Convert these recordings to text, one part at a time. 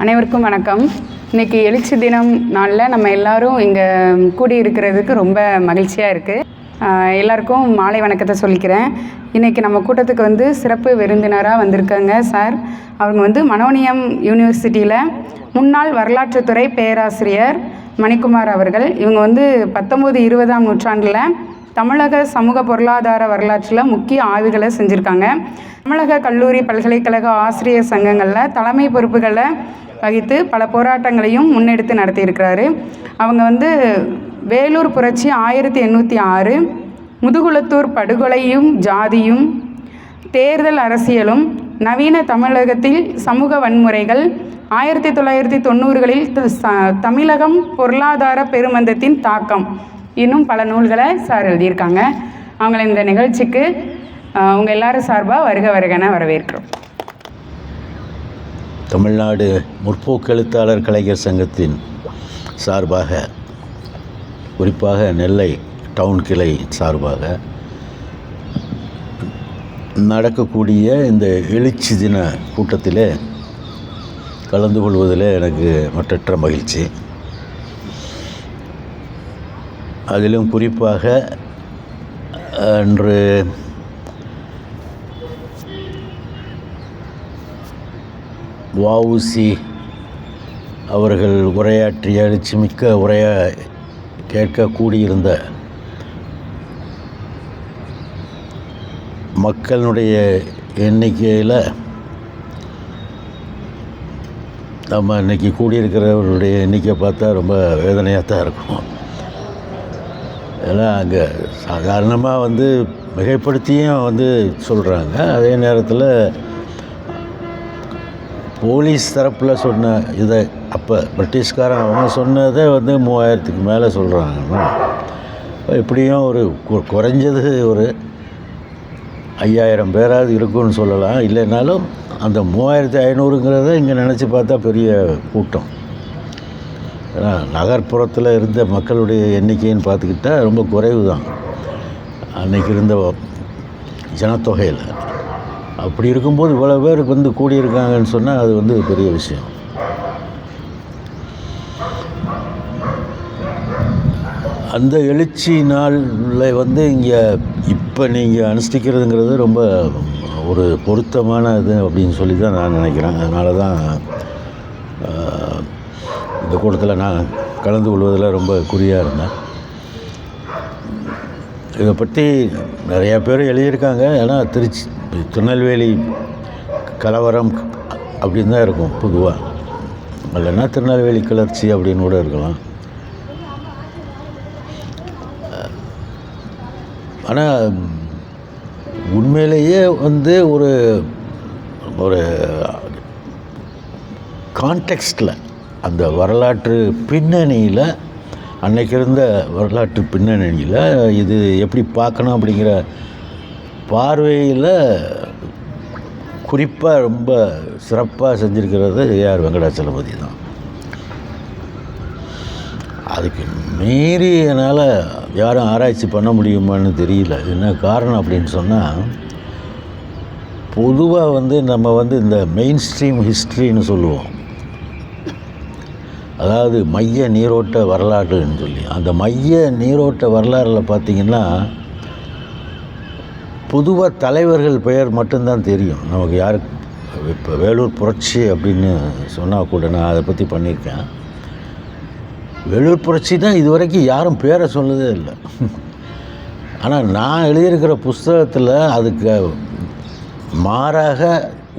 அனைவருக்கும் வணக்கம். இன்றைக்கி எழுச்சி தினம் நாளில் நம்ம எல்லோரும் இங்கே கூடியிருக்கிறதுக்கு ரொம்ப மகிழ்ச்சியாக இருக்குது. எல்லாருக்கும் மாலை வணக்கத்தை சொல்லிக்கிறேன். இன்றைக்கி நம்ம கூட்டத்துக்கு சிறப்பு விருந்தினராக வந்திருக்காங்க சார். அவங்க மனோனியம் யூனிவர்சிட்டியில் முன்னாள் வரலாற்றுத்துறை பேராசிரியர் மணிக்குமார் அவர்கள். இவங்க 19-20ஆம் நூற்றாண்டில் தமிழக சமூக பொருளாதார வரலாற்றில் முக்கிய ஆய்வுகளை செஞ்சுருக்காங்க. தமிழக கல்லூரி பல்கலைக்கழக ஆசிரியர் சங்கங்களில் தலைமை பொறுப்புகளை வகித்து பல போராட்டங்களையும் முன்னெடுத்து நடத்தியிருக்கிறாரு. அவங்க வேலூர் புரட்சி 1806, முதுகுளத்தூர் படுகொலையும் ஜாதியும், தேர்தல் அரசியலும், நவீன தமிழகத்தில் சமூக வன்முறைகள், 1990களில் தமிழகம் பொருளாதார பெருமந்தத்தின் தாக்கம், இன்னும் பல நூல்களை சார் எழுதியிருக்காங்க. அவங்கள இந்த நிகழ்ச்சிக்கு உங்கள் எல்லாரும் சார்பாக வருக வருகன வரவேற்கிறோம். தமிழ்நாடு முற்போக்கு எழுத்தாளர் கலைஞர் சங்கத்தின் சார்பாக, குறிப்பாக நெல்லை டவுன் கிளை சார்பாக நடக்கக்கூடிய இந்த எழுச்சி தின கூட்டத்திலே கலந்து கொள்வதில் எனக்கு மற்றற்ற மகிழ்ச்சி. அதிலும் குறிப்பாக அன்று வஉசி அவர்கள் உரையாற்றிய எழுச்சிமிக்க உரையை கேட்க கூடியிருந்த மக்களுடைய எண்ணிக்கையில் நம்ம இன்றைக்கி கூடியிருக்கிறவருடைய எண்ணிக்கை பார்த்தா ரொம்ப வேதனையாக தான் இருக்கும். ஏன்னா அங்கே சாதாரணமாக மிகைப்படுத்தியும் சொல்கிறாங்க. அதே நேரத்தில் போலீஸ் தரப்பில் சொன்ன இதை அப்போ பிரிட்டிஷ்காரன் அவங்க சொன்னதை 3000க்கு மேலே சொல்கிறாங்கன்னா, எப்படியும் ஒரு குறைஞ்சது ஒரு 5000 பேராவது இருக்குன்னு சொல்லலாம். இல்லைனாலும் அந்த 3500ங்கிறத இங்கே நினச்சி பார்த்தா பெரிய கூட்டம். ஏன்னா நகர்ப்புறத்தில் இருந்த மக்களுடைய எண்ணிக்கைன்னு பார்த்துக்கிட்டா ரொம்ப குறைவு தான் அன்றைக்கி இருந்த ஜனத்தொகையில். அப்படி இருக்கும்போது இவ்வளோ பேருக்கு கூடியிருக்காங்கன்னு சொன்னால் அது பெரிய விஷயம். அந்த எழுச்சி நாளில் இங்கே இப்போ நீங்கள் அனுஷ்டிக்கிறதுங்கிறது ரொம்ப ஒரு பொருத்தமான இது அப்படின்னு சொல்லி தான் நான் நினைக்கிறேன். அதனால தான் இந்த கூட்டத்தில் நான் கலந்து கொள்வதில் ரொம்ப குறியாக இருந்தேன். இதை பற்றி நிறையா பேர் எழுதியிருக்காங்க. ஏன்னா திருநெல்வேலி கலவரம் அப்படின்னு தான் இருக்கும் பொதுவாக, இல்லைன்னா திருநெல்வேலி கிளர்ச்சி அப்படின்னு கூட இருக்கலாம். ஆனால் உண்மையிலேயே ஒரு ஒரு கான்டெக்ஸ்டில், அந்த வரலாற்று பின்னணியில், அன்றைக்கி இருந்த வரலாற்று பின்னணியில் இது எப்படி பார்க்கணும் அப்படிங்கிற பார்வையில் குறிப்பாக ரொம்ப சிறப்பாக செஞ்சுருக்கிறது ஏஆர் வெங்கடாச்சலபதி தான். அதுக்கு மீறி என்னால் யாரும் ஆராய்ச்சி பண்ண முடியுமான்னு தெரியல. என்ன காரணம் அப்படின்னு சொன்னால், பொதுவாக நம்ம இந்த மெயின் ஸ்ட்ரீம் ஹிஸ்ட்ரின்னு சொல்லுவோம். அதாவது மைய நீரோட்ட வரலாறுன்னு சொல்லி, அந்த மைய நீரோட்ட வரலாறில் பார்த்திங்கன்னா பொதுவாக தலைவர்கள் பெயர் மட்டும்தான் தெரியும் நமக்கு. யாருக்கு இப்போ வேலூர் புரட்சி அப்படின்னு சொன்னால் கூட நான் அதை பற்றி பண்ணியிருக்கேன். வேலூர் புரட்சி தான் இது வரைக்கும் யாரும் பேரை சொல்லதே இல்லை. ஆனால் நான் எழுதியிருக்கிற புஸ்தகத்தில் அதுக்கு மாறாக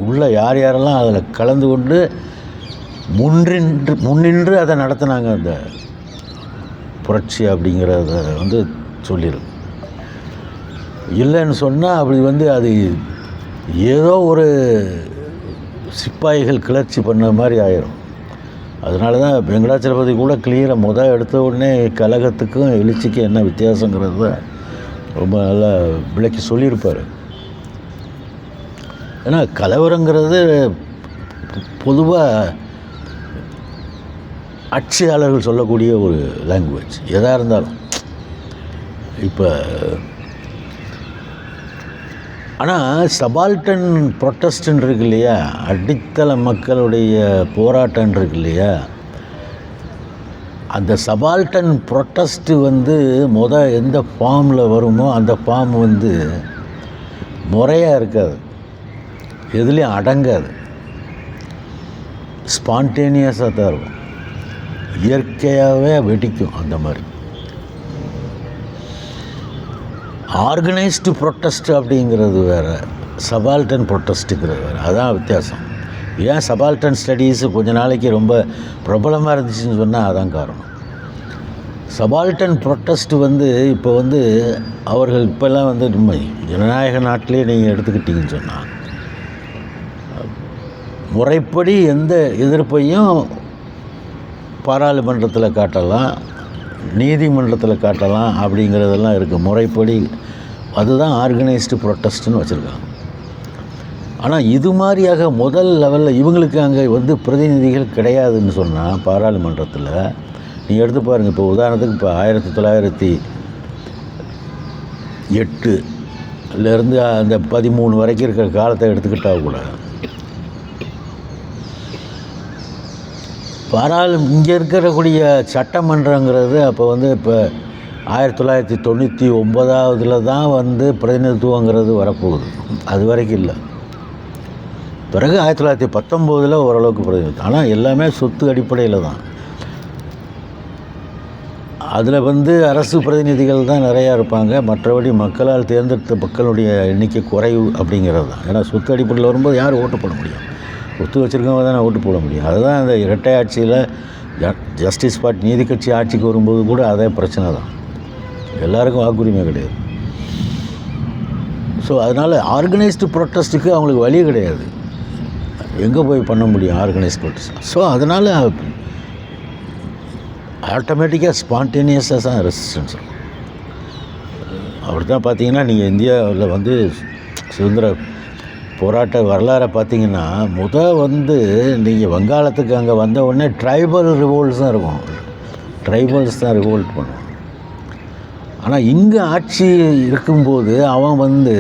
உள்ள யார் யாரெல்லாம் அதில் கலந்து கொண்டு முன்னின்று அதை நடத்தினாங்க, அந்த புரட்சி அப்படிங்கிறத சொல்லியிருக்கு. இல்லைன்னு சொன்னால் அப்படி அது ஏதோ ஒரு சிப்பாய்கள் கிளர்ச்சி பண்ண மாதிரி ஆயிரும். அதனால தான் வெங்கடாச்சலபதி கூட கிளியராக எடுத்த உடனே கலகத்துக்கும் எழுச்சிக்கும் என்ன வித்தியாசங்கிறது ரொம்ப நல்லா விளக்கி சொல்லியிருப்பார். ஏன்னா கலவரங்கிறது பொதுவாக ஆட்சியாளர்கள் சொல்லக்கூடிய ஒரு லாங்குவேஜ். எதாக இருந்தாலும் இப்போ ஆனால் சபால்டன் ப்ரொட்டஸ்ட்ன்னு இருக்கு இல்லையா, அடித்தள மக்களுடைய போராட்டம் இருக்கு இல்லையா, அந்த சபால்டன் ப்ரொட்டஸ்ட்டு வந்து எந்த ஃபார்மில் வருமோ அந்த ஃபார்ம் வந்து முறையாக இருக்காது, எதுலேயும் அடங்காது, ஸ்பான்டேனியஸாக தான் இருக்கும், இயற்கையாகவே வெடிக்கும். அந்த மாதிரி ஆர்கனைஸ்டு ப்ரொட்டஸ்ட் அப்படிங்கிறது வேறு, சபால்டன் ப்ரொட்டஸ்ட்டுங்கிறது வேறு, அதுதான் வித்தியாசம். ஏன் சபால்டன் ஸ்டடீஸு கொஞ்ச நாளைக்கு ரொம்ப பிரபலமாக இருந்துச்சுன்னு சொன்னால் அதான் காரணம். சபால்டன் ப்ரொட்டஸ்ட்டு வந்து இப்போ வந்து அவர்கள் இப்போல்லாம் வந்து ஜனநாயக நாட்டிலே நீங்கள் எடுத்துக்கிட்டீங்கன்னு சொன்னால் முறைப்படி எந்த எதிர்ப்பையும் பாராளுமன்றத்தில் காட்டலாம், நீதிமன்றத்தில் காட்டலாம் அப்படிங்கிறதெல்லாம் இருக்குது முறைப்படி. அதுதான் ஆர்கனைஸ்டு ப்ரொட்டஸ்ட்டுன்னு வச்சுருக்காங்க. ஆனால் இது மாதிரியாக முதல் லெவலில் இவங்களுக்கு அங்கே வந்து பிரதிநிதிகள் கிடையாதுன்னு சொன்னால் பாராளுமன்றத்தில் நீங்கள் எடுத்து பாருங்கள். இப்போ உதாரணத்துக்கு இப்போ 1908 அந்த 13 வரைக்கும் இருக்கிற காலத்தை எடுத்துக்கிட்டால் கூட இங்கே இருக்கக்கூடிய சட்டமன்றங்கிறது அப்போ வந்து இப்போ 1999 தான் வந்து பிரதிநிதித்துவங்கிறது வரப்போகுது, அது வரைக்கும் இல்லை. பிறகு 1919 ஓரளவுக்கு பிரதிநிதித்துவம், ஆனால் எல்லாமே சொத்து அடிப்படையில் தான். அதில் வந்து அரசு பிரதிநிதிகள் தான் நிறையா இருப்பாங்க, மற்றபடி மக்களால் தேர்ந்தெடுத்த மக்களுடைய எண்ணிக்கை குறைவு அப்படிங்கிறது தான். ஏன்னா சொத்து அடிப்படையில் வரும்போது யார் ஓட்டு போட முடியும், சொத்து வச்சுருக்கவங்க தானே ஓட்டு போட முடியும். அதுதான் அந்த இரட்டை ஆட்சியில் ஜஸ்டிஸ் பார்ட்டி நீதி கட்சி ஆட்சிக்கு வரும்போது கூட அதே பிரச்சனை தான், எல்லாருக்கும் வாக்குரிமை கிடையாது. ஸோ அதனால் ஆர்கனைஸ்டு ப்ரொட்டஸ்ட்டுக்கு அவங்களுக்கு வழி கிடையாது, எங்கே போய் பண்ண முடியும் ஆர்கனைஸ்டு ப்ரொட்டஸ்ட். ஸோ அதனால் ஆட்டோமேட்டிக்காக ஸ்பான்டேனியஸாக தான் ரெசிஸ்டன்ஸ் இருக்கும். அப்படி தான் பார்த்தீங்கன்னா நீங்கள் இந்தியாவில் வந்து சுதந்திர போராட்ட வரலாறை பார்த்தீங்கன்னா வந்து நீங்கள் வங்காளத்துக்கு அங்கே வந்த உடனே ட்ரைபல் ரிவோல்ட்ஸ் தான் இருக்கும், ட்ரைபல்ஸ் தான் ரிவோல்ட் பண்ணுவான். ஆனால் இங்கே ஆட்சி இருக்கும்போது அவன் வந்து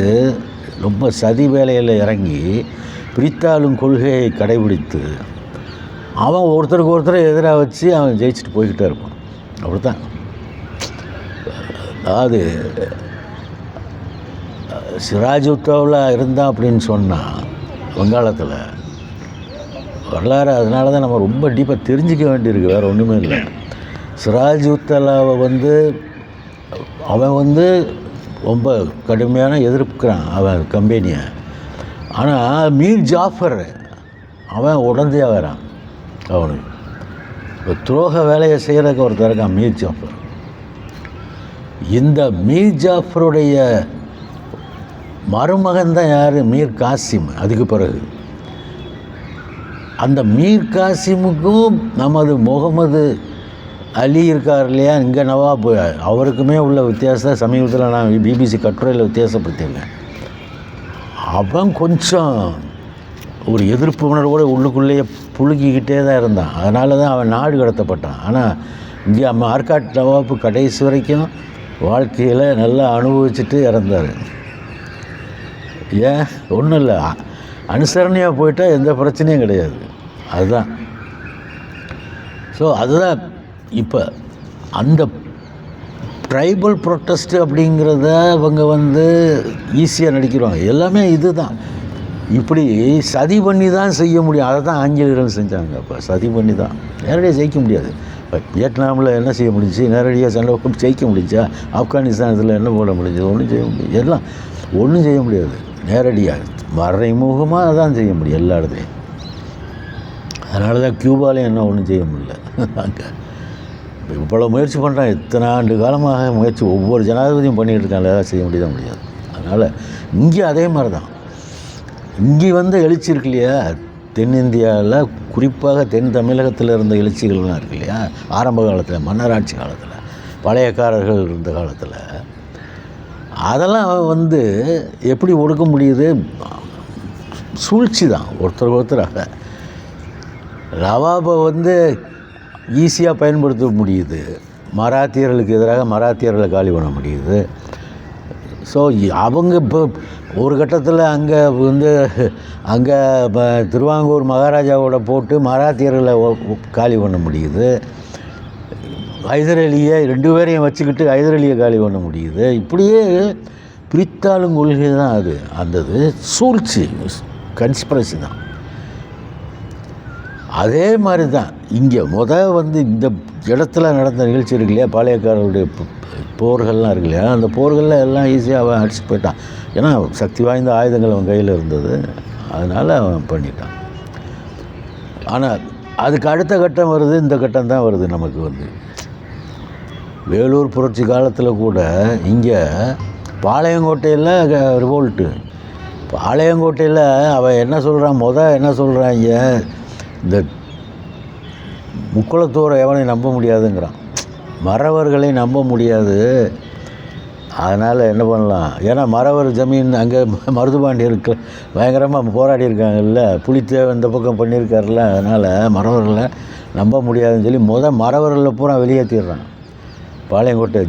ரொம்ப சதி வேலையில் இறங்கி பிரித்தாளும் கொள்கையை கடைபிடித்து அவன் ஒருத்தருக்கு ஒருத்தரை எதிராக வச்சு அவன் ஜெயிச்சுட்டு போய்கிட்டே இருப்பான். அப்படி தான். அதாவது சிராஜ் உத்தவ்லா இருந்தான் அப்படின்னு சொன்னால் வங்காளத்தில் வரலாறு, அதனால தான் நம்ம ரொம்ப டீப்பாக தெரிஞ்சிக்க வேண்டியிருக்கு, வேறு ஒன்றுமே இல்லை. சிராஜ் உத்தவ்லாவை வந்து அவன் வந்து ரொம்ப கடுமையான எதிர்ப்புக்கிறான் அவன் கம்பெனியை. ஆனால் மீர் ஜாஃபர் அவன் உடந்தையாக வரான், அவனுக்கு துரோக வேலையை செய்கிறதுக்கு ஒருத்தர் இருக்கான் மீர் ஜாஃபர். இந்த மீர் ஜாஃபருடைய மருமகன் தான் யார், மீர் காசிம். அதுக்கு பிறகு அந்த மீர் காசிமுக்கும் நமது முகமது அலி இருக்கார் இல்லையா, இங்கே நவாப், அவருக்குமே உள்ள வித்தியாசத்தை சமீபத்தில் நான் பிபிசி கட்டுரையில் வித்தியாசப்படுத்தியிருக்கேன். அவன் கொஞ்சம் ஒரு எதிர்ப்பு உணர்வோடு உள்ளுக்குள்ளேயே புழுகிக்கிட்டே தான் இருந்தான், அதனால தான் அவன் நாடு கடத்தப்பட்டான். ஆனால் இங்கே ஆர்காட் நவாப் கடைசி வரைக்கும் வாழ்க்கையில் நல்லா அனுபவிச்சுட்டு இறந்தார். ஏன் ஒன்றும் இல்லை, அனுசரணையாக போயிட்டால் எந்த பிரச்சனையும் கிடையாது, அதுதான். ஸோ அதுதான் இப்போ அந்த ட்ரைபல் ப்ரொட்டஸ்ட்டு அப்படிங்கிறத அவங்க வந்து ஈஸியாக நடிக்கிறாங்க. எல்லாமே இது தான், இப்படி சதி பண்ணி தான் செய்ய முடியும். அதை தான் ஆங்கிலேயர்கள் செஞ்சாங்க. அப்போ சதி பண்ணி தான் நேரடியாக ஜெயிக்க முடியாது. இப்போ வியட்நாமில் என்ன செய்ய முடிஞ்சு, நேரடியாக சண்டை போட்டு ஜெயிக்க முடிஞ்சா, ஆப்கானிஸ்தானத்தில் என்ன போட முடிஞ்சது, ஒன்றும் செய்ய முடியாது. எல்லாம் ஒன்றும் செய்ய முடியாது, நேரடியாக மறைமுகமாக தான் செய்ய முடியும் எல்லா இடத்துலையும். அதனால தான் கியூபாலையும் என்ன ஒன்றும் செய்ய முடியல. அங்கே இவ்வளோ முயற்சி பண்ணுறான், இத்தனை ஆண்டு காலமாக முயற்சி ஒவ்வொரு ஜனாதிபதியும் பண்ணிகிட்டு இருக்காங்க, எதாவது செய்ய முடியாது. அதனால் இங்கே அதே மாதிரி தான். இங்கே வந்து எழுச்சி இருக்கு இல்லையா, தென்னிந்தியாவில் குறிப்பாக தென் தமிழகத்தில் இருந்த எழுச்சிகள்லாம் இருக்கு இல்லையா, ஆரம்ப காலத்தில் மன்னராட்சி காலத்தில் பழையக்காரர்கள் இருந்த காலத்தில், அதெல்லாம் வந்து எப்படி ஒடுக்க முடியுது, சூழ்ச்சி தான் ஒருத்தராக. நவாபை வந்து ஈஸியாக பயன்படுத்த முடியுது, மராத்தியர்களுக்கு எதிராக மராத்தியர்களை காலி பண்ண முடியுது, ஸோ அவங்க இப்போ ஒரு கட்டத்தில் அங்கே வந்து அங்கே திருவாங்கூர் மகாராஜாவோட போட்டு மராத்தியர்களை காலி பண்ண முடியுது. ஹைதர் அலியை 2 பேரையும் வச்சுக்கிட்டு ஹைதர் அலியை காலி பண்ண முடியுது. இப்படியே பிரித்தாளும் கொள்கை தான் அது. அந்தது சூழ்ச்சி, கன்ஸ்பிரசி தான். அதே மாதிரி தான் இங்கே வந்து இந்த இடத்துல நடந்த நிகழ்ச்சி இருக்கு இல்லையா, பாளையக்காரருடைய போர்கள்லாம் இருக்கு இல்லையா, அந்த போர்களில் எல்லாம் ஈஸியாக அவன் அடிச்சு போயிட்டான். ஏன்னா சக்தி வாய்ந்த ஆயுதங்கள் அவன் கையில் இருந்தது, அதனால் அவன் பண்ணிட்டான். ஆனால் அதுக்கு அடுத்த கட்டம் வருது, இந்த கட்டம் தான் வருது நமக்கு வந்து. வேலூர் புரட்சி காலத்தில் கூட இங்கே பாளையங்கோட்டையில் ரிவோல்ட்டு. பாளையங்கோட்டையில் அவன் என்ன சொல்கிறான், என்ன சொல்கிறாங்க, இந்த முக்குளத்தூரை எவனையும் நம்ப முடியாதுங்கிறான், மறவர்களை நம்ப முடியாது. அதனால் என்ன பண்ணலாம், ஏன்னா மறவர் ஜமீன் அங்கே மருதுபாண்டியருக்கு பயங்கரமாக போராடி இருக்காங்கல்ல, புலித்தேவன் இந்த பக்கம் பண்ணியிருக்காருல்ல, அதனால் மறவர்களை நம்ப முடியாதுன்னு சொல்லி மறவர்களில் பூரா வெளியேற்றிடுறான். பாளையங்கோட்டை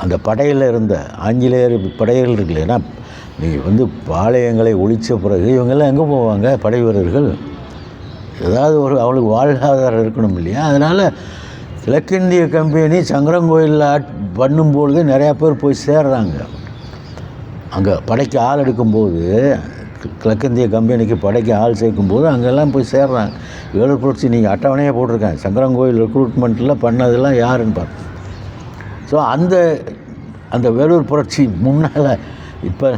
அந்த படையில் இருந்த ஆங்கிலேயர் படைகள் இருக்குல்ல, ஏன்னா நீ வந்து பாளையங்களை ஒழித்த பிறகு இவங்கெல்லாம் எங்கே போவாங்க, படை வீரர்கள் ஏதாவது ஒரு அவளுக்கு வாழ்வாதாரம் இருக்கணும் இல்லையா. அதனால் கிழக்கிந்திய கம்பெனி சங்கரங்கோயிலில் பண்ணும்பொழுது நிறையா பேர் போய் சேர்றாங்க. அங்கே படைக்கு ஆள் எடுக்கும்போது, கிழக்கிந்திய கம்பெனிக்கு படைக்கு ஆள் சேர்க்கும்போது அங்கெல்லாம் போய் சேர்றாங்க. வேலூர் புரட்சி நீங்கள் அட்டவணையே போட்டிருக்காங்க, சங்கரங்கோயில் ரெக்ரூட்மெண்ட்டில் பண்ணதெல்லாம் யாருன்னு பார்த்து. ஸோ அந்த வேலூர் புரட்சி முன்னால் இப்போ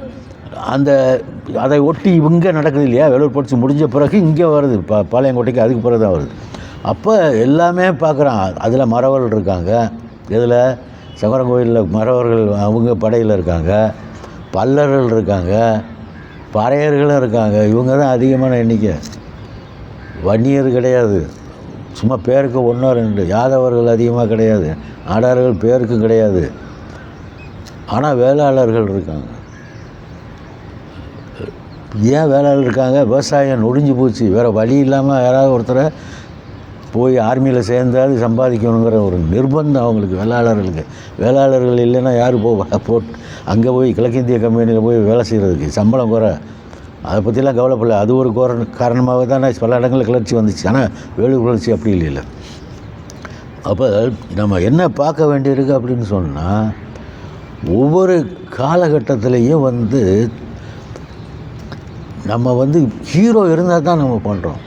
அதை ஒட்டி இங்கே நடக்குது இல்லையா, வேலூர் புரட்சி முடிஞ்ச பிறகு இங்கே வருது, பாளையங்கோட்டைக்கு அதுக்கு பிறகு தான் வருது. அப்போ எல்லாமே பார்க்குறான். அதில் மறவர்கள் இருக்காங்க, இதில் சங்கரங்கோயிலில் மறவர்கள் அவங்க படையில் இருக்காங்க, பல்லர்கள் இருக்காங்க, பறையர்களும் இருக்காங்க. இவங்க தான் அதிகமான எண்ணிக்கை. வன்னியர் கிடையாது, சும்மா பேருக்கு 1 2. யாதவர்கள் அதிகமாக கிடையாது, நாடார்கள் பேருக்கு கிடையாது. ஆனால் வேளாளர்கள் இருக்காங்க. ஏன் வேளாளர்கள் இருக்காங்க, விவசாயம் நொடிஞ்சு போச்சு, வேறு வழி இல்லாமல் யாராவது ஒருத்தரை போய் ஆர்மியில் சேர்ந்தாது சம்பாதிக்கணுங்கிற ஒரு நிர்பந்தம் அவங்களுக்கு, வேளாளர்கள் இல்லைன்னா யார் போட்டு அங்கே போய் கிழக்கிந்திய கம்பெனியில் போய் வேலை செய்கிறதுக்கு சம்பளம் குறை, அதை பற்றிலாம் கவலைப்படல. அது ஒரு காரணமாக தான் பல இடங்களில் கிளர்ச்சி வந்துச்சு. ஆனால் வேலூர் கிளர்ச்சி அப்படி இல்லை. அப்போ நம்ம என்ன பார்க்க வேண்டியிருக்கு அப்படின்னு சொன்னால், ஒவ்வொரு காலகட்டத்திலையும் வந்து நம்ம வந்து ஹீரோ இருந்தால் தான் நம்ம பண்ணுறோம்,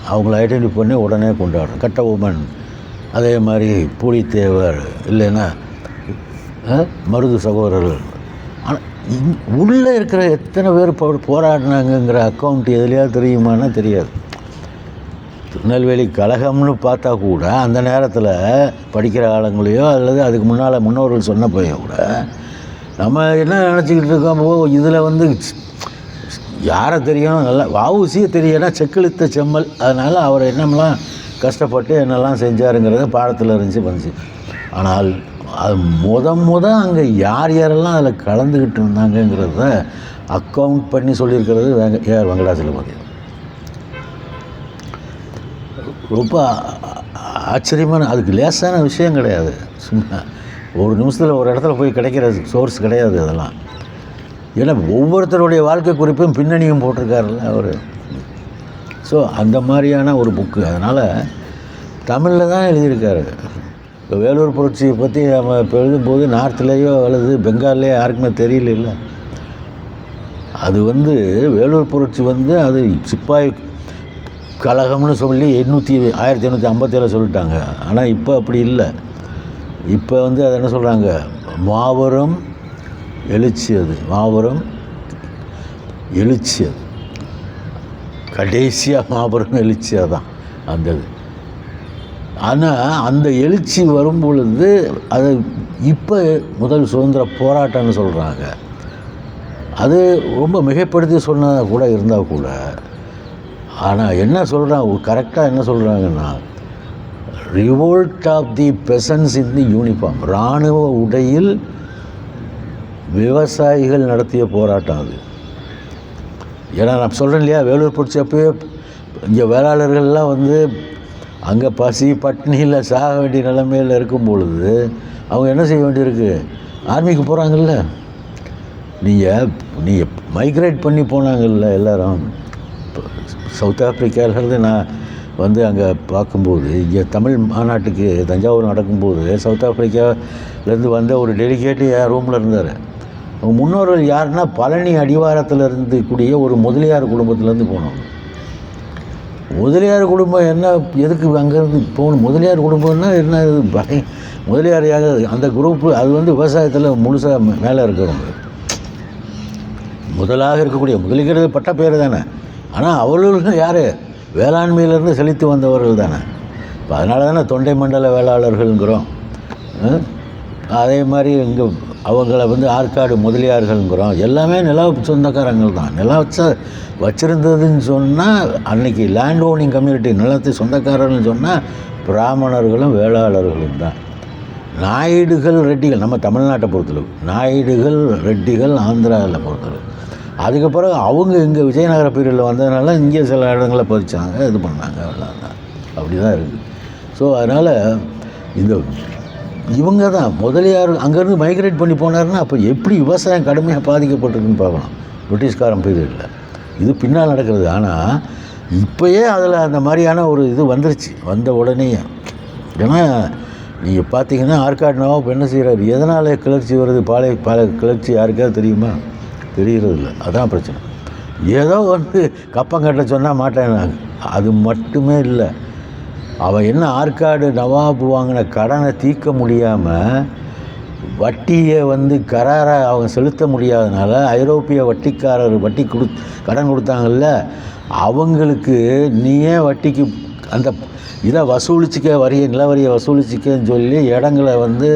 அவங்கள ஐடென்டிஃபை பண்ணி உடனே கொண்டாடுறோம். கட்டபொம்மன், அதே மாதிரி புலித்தேவர், இல்லைன்னா மருது சகோதரர்கள். ஆனால் உள்ளே இருக்கிற எத்தனை பேர் போராடினாங்கங்கிற அக்கௌண்ட் எதுலையாவது தெரியுமானா தெரியாது. திருநெல்வேலி கழகம்னு பார்த்தா கூட அந்த நேரத்தில் படிக்கிற காலங்களையோ அல்லது அதுக்கு முன்னால் முன்னோர்கள் சொன்ன போயோ கூட நம்ம என்ன நினச்சிக்கிட்டு இருக்கோம், இதில் வந்து யாரை தெரியும், நல்லா வஉசியை தெரியனா செக்கிழுத்த செம்மல், அதனால் அவர் என்னமெல்லாம் கஷ்டப்பட்டு என்னெல்லாம் செஞ்சாருங்கிறத பாடத்தில் இருந்துச்சு வந்துச்சு. ஆனால் அது அங்கே யாரெல்லாம் அதில் கலந்துக்கிட்டு இருந்தாங்கங்கிறத அக்கௌண்ட் பண்ணி சொல்லியிருக்கிறது ஏஆர் வெங்கடாச்சலபதி. ரொம்ப ஆச்சரியமான, அதுக்கு லேசான விஷயம் கிடையாது. சும்மா ஒரு நிமிஷத்தில் ஒரு இடத்துல போய் கிடைக்கிற சோர்ஸ் கிடையாது அதெல்லாம். ஏன்னா ஒவ்வொருத்தருடைய வாழ்க்கை குறிப்பும் பின்னணியும் போட்டிருக்காருல்ல அவர். ஸோ அந்த மாதிரியான ஒரு புக்கு, அதனால் தமிழில் தான் எழுதியிருக்காரு. இப்போ வேலூர் புரட்சியை பற்றி நம்ம இப்போ எழுதும்போது நார்த்துலேயோ அல்லது பெங்கால்லையோ யாருக்குமே தெரியல. அது வந்து வேலூர் புரட்சி வந்து அது சிப்பாய் கழகம்னு சொல்லி 1857 சொல்லிட்டாங்க. ஆனால் இப்போ அப்படி இல்லை. இப்போ வந்து அதை என்ன சொல்கிறாங்க, மாபெரும் எழுச்சி. அது மாபெரும் எழுச்சி, அது கடைசியாக மாபெரும் எழுச்சியாக தான் அந்த இது. ஆனால் அந்த எழுச்சி வரும் பொழுது அது இப்போ முதல் சுதந்திர போராட்டம்னு சொல்கிறாங்க. அது ரொம்ப மிகைப்படுத்தி சொன்னதாக கூட இருந்தால் கூட, ஆனால் என்ன சொல்கிறாங்க, கரெக்டாக என்ன சொல்கிறாங்கன்னா, revolt of the peasants in the uniform, இராணுவ உடையில் விவசாயிகள் நடத்திய போராட்டம் அது. ஏன்னா நான் சொல்கிறேன் இல்லையா, வேலூர் புரட்சி அப்போயே இங்கே வேளாளர்கள்லாம் வந்து அங்கே பசி பட்னியில் சாக வேண்டிய நிலைமையில் இருக்கும் பொழுது அவங்க என்ன செய்ய வேண்டியிருக்கு, ஆர்மிக்கு போகிறாங்கல்ல. நீங்கள் மைக்ரேட் பண்ணி போனாங்கல்ல எல்லாரும். சவுத் ஆப்பிரிக்காவிலேருந்து நான் வந்து அங்கே பார்க்கும்போது, இங்கே தமிழ் மாநாட்டுக்கு தஞ்சாவூர் நடக்கும்போது சவுத் ஆப்பிரிக்காவிலேருந்து வந்த ஒரு டெலிகேட்டு என் ரூமில் இருந்தார். அவங்க முன்னோர்கள் யாருன்னா பழனி அடிவாரத்தில் இருந்து கூடிய ஒரு முதலியார் குடும்பத்துலேருந்து போனோம். முதலியார் குடும்பம் என்ன, எதுக்கு அங்கேருந்து போகணும்? முதலியார் குடும்பம்னா என்ன? இது முதலியார் யார்? அந்த குரூப்பு அது வந்து விவசாயத்தில் முழுசாக மேலே இருக்கிறவங்க. முதலாக இருக்கக்கூடிய முதலிக்கிறது பட்ட பேர் தானே. ஆனால் அவர்களுக்கும் யார்? வேளாண்மையிலேருந்து செழித்து வந்தவர்கள் தானே. இப்போ அதனால தானே தொண்டை மண்டல வேளாளர்கள்ங்கிறோம். அதே மாதிரி இங்கே அவங்கள வந்து ஆற்காடு முதலியார்கள்ங்கிறோம். எல்லாமே நில சொந்தக்காரங்கள் தான். நிலம் வச்சுருந்ததுன்னு சொன்னால் அன்றைக்கி லேண்ட் ஓனிங் கம்யூனிட்டி, நிலத்தை சொந்தக்காரர்கள்னு சொன்னால் பிராமணர்களும் வேளாளர்களும் தான். நாயுடுகள் ரெட்டிகள் நம்ம தமிழ்நாட்டை பொறுத்தளவு, நாயுடுகள் ரெட்டிகள் ஆந்திராவில் பொறுத்தளவு. அதுக்கு பிறகு அவங்க இங்கே விஜயநகர பீரியடில் வந்ததுனால இங்கே சில இடங்களில் பதிச்சாங்க, இது பண்ணாங்க, எல்லாம் தான் அப்படி தான் இருக்குது. ஸோ அதனால் இந்த இவங்க தான் முதலியார் அங்கேருந்து மைக்ரேட் பண்ணி போனாருன்னா அப்போ எப்படி விவசாயம் கடுமையாக பாதிக்கப்பட்டிருக்குன்னு பார்க்கலாம் பிரிட்டிஷ்காரன் பீரியடில். இது பின்னால் நடக்கிறது. ஆனால் இப்போயே அதில் அந்த மாதிரியான ஒரு இது வந்துருச்சு, வந்த உடனே. ஏன்னா நீங்கள் பார்த்தீங்கன்னா ஆற்காடு நவாப் என்ன செய்கிறாரு? எதனால் கிளர்ச்சி வருது? பாலை கிளர்ச்சி யாருக்காவது தெரியுமா? தெரிகிறதில்ல. அதான் பிரச்சனை. ஏதோ வந்து கப்பம் கட்ட சொன்னால் மாட்டேன். அது மட்டுமே இல்லை, அவன் என்ன ஆற்காடு நவாப் வாங்கின கடனை தீர்க்க முடியாமல் வட்டியை வந்து கராராக அவங்க செலுத்த முடியாதனால ஐரோப்பிய வட்டிக்காரர் கடன் கொடுத்தாங்கல்ல, அவங்களுக்கு நீயே வட்டிக்கு அந்த இதை வசூலிச்சிக்க, நிலவரியை வசூலிச்சிக்கன்னு சொல்லி இடங்களை வந்து